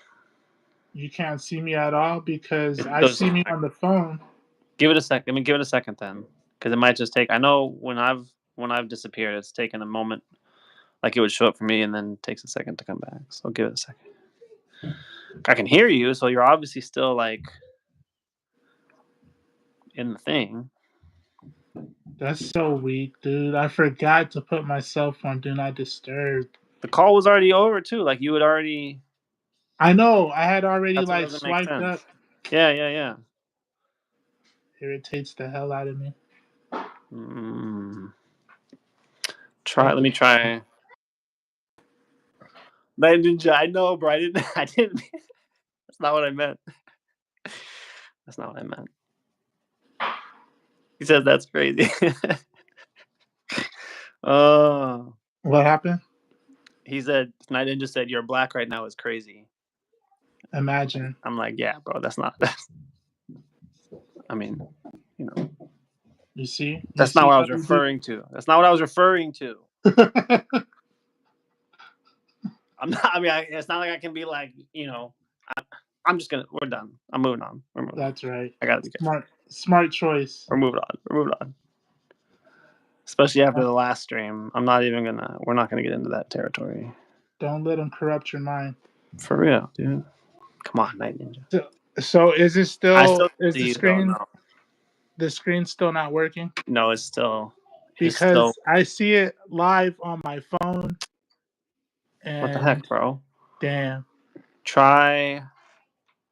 You can't see me at all because I Those. see me on the phone. Give it a sec. I mean, give it a second then, because it might just take. I know when I've disappeared, it's taken a moment. Like it would show up for me, and then it takes a second to come back. So give it a second. I can hear you, so you're obviously still like in the thing. That's so weak, dude. I forgot to put myself on Do Not Disturb. The call was already over too. Like you had already. I know. I had already That's what like doesn't make swiped sense. up. Yeah, yeah, yeah. Irritates the hell out of me. Mm. Thank Let you. me try. Night Ninja. I know, bro. I didn't. I didn't. That's not what I meant. That's not what I meant. He says that's crazy. Oh. What happened? He said, Night Ninja said, "You're black right now is crazy." Imagine. I'm like, yeah, bro. That's not. I mean, you know, You see? You that's not see what I how was we do? referring to. That's not what I was referring to. I'm not. I mean, it's not like I can be like, I'm just gonna. We're done. I'm moving on. We're moving on. That's right. I gotta be careful. Smart choice. We're moving on. We're moving on. Especially after the last stream, I'm not even gonna. We're not gonna get into that territory. Don't let them corrupt your mind. For real, dude. Come on, Night Ninja. So is it I still still is see you though. No, the screen still not working? no, it's still. It's still. Because I see it live on my phone What the heck, and bro? damn. Try.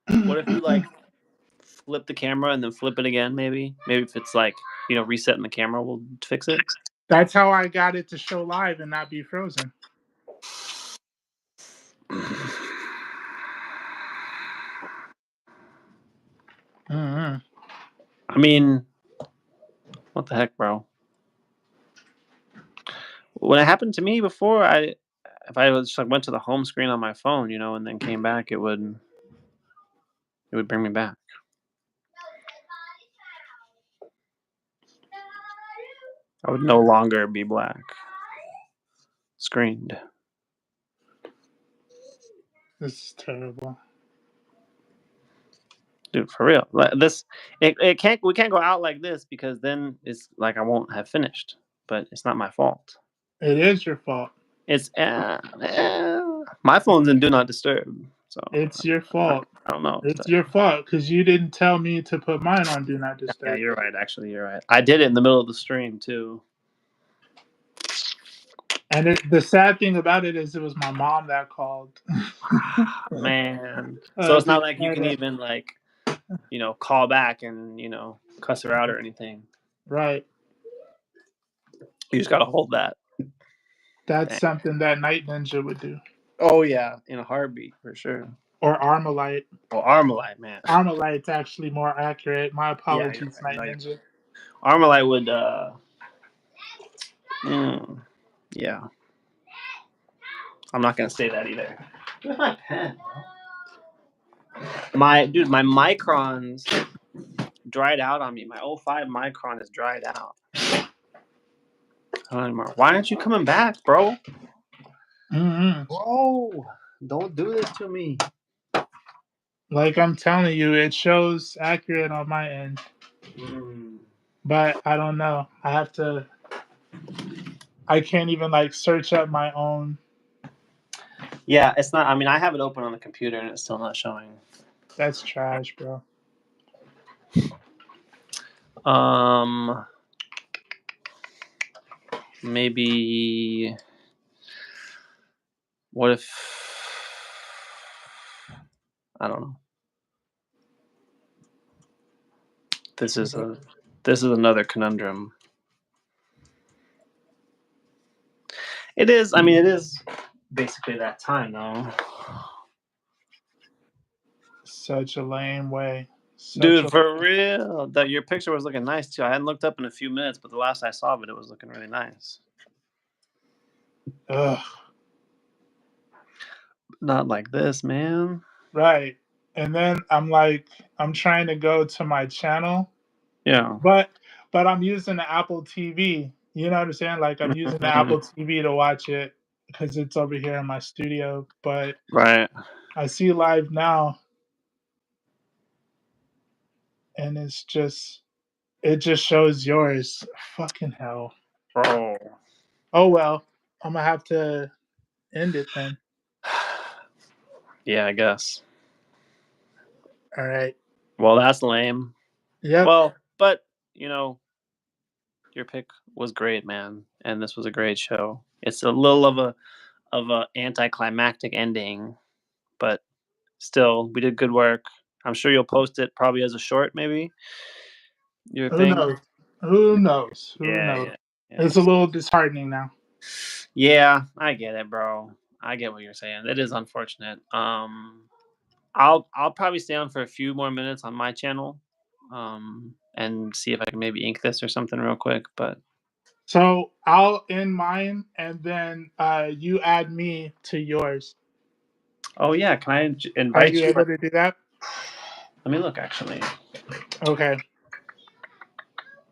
What if you like flip the camera and then flip it again? Maybe if it's like resetting the camera will fix it. That's how I got it to show live and not be frozen. Mm-hmm. I mean, what the heck, bro? When it happened to me before, if I was like went to the home screen on my phone, and then came back, it would bring me back. I would no longer be black screened. This is terrible. Dude, for real. We can't go out like this because then it's like I won't have finished. But it's not my fault. It is your fault. It's my phone's in Do Not Disturb. So it's your fault. I don't know. It's your fault because you didn't tell me to put mine on Do Not Disturb. Yeah, you're right. Actually, you're right. I did it in the middle of the stream too. And the sad thing about it is it was my mom that called. Man. So it's not like you can even call back and, cuss her out or anything. Right. You just got to hold that. That's something that Night Ninja would do. Oh, yeah. In a heartbeat, for sure. Or Armalite. Oh, Armalite, man. Armalite's actually more accurate. My apologies, Night Ninja. Armalite would, yeah. I'm not going to say that either. Where's my pen? My microns dried out on me. My 05 micron is dried out. Why aren't you coming back, bro? Mm-hmm. Bro, don't do this to me. Like I'm telling you, it shows accurate on my end. But I don't know. I can't even search up my own. Yeah, it's not. I mean, I have it open on the computer and it's still not showing. That's trash, bro. Maybe. What if? I don't know. This is another conundrum. It is. I mean, it is basically that time, though. Such a lame way. Dude, for real. Your picture was looking nice, too. I hadn't looked up in a few minutes, but the last I saw of it, it was looking really nice. Ugh. Not like this, man. Right. And then I'm trying to go to my channel. Yeah. But I'm using the Apple TV. You know what I'm saying? I'm using the Apple TV to watch it because it's over here in my studio. But right. I see live now. And it just shows yours. Fucking hell. Bro. Oh, well. I'm going to have to end it then. Yeah, I guess. All right. Well, that's lame. Yeah. Well, but, your pick was great, man. And this was a great show. It's a little of a anticlimactic ending, but still, we did good work. I'm sure you'll post it probably as a short, maybe. Your Who thing. knows? Who knows? Who Yeah, knows? yeah. It's a little disheartening now. Yeah, I get it, bro. I get what you're saying. It is unfortunate. I'll probably stay on for a few more minutes on my channel, and see if I can maybe ink this or something real quick. But so I'll end mine, and then you add me to yours. Oh yeah, can I invite you? Are you able to do that? Let me look, actually. Okay.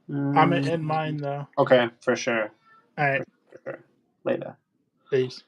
I'm gonna end mine though. Okay, for sure. All right. For sure. Later. Peace.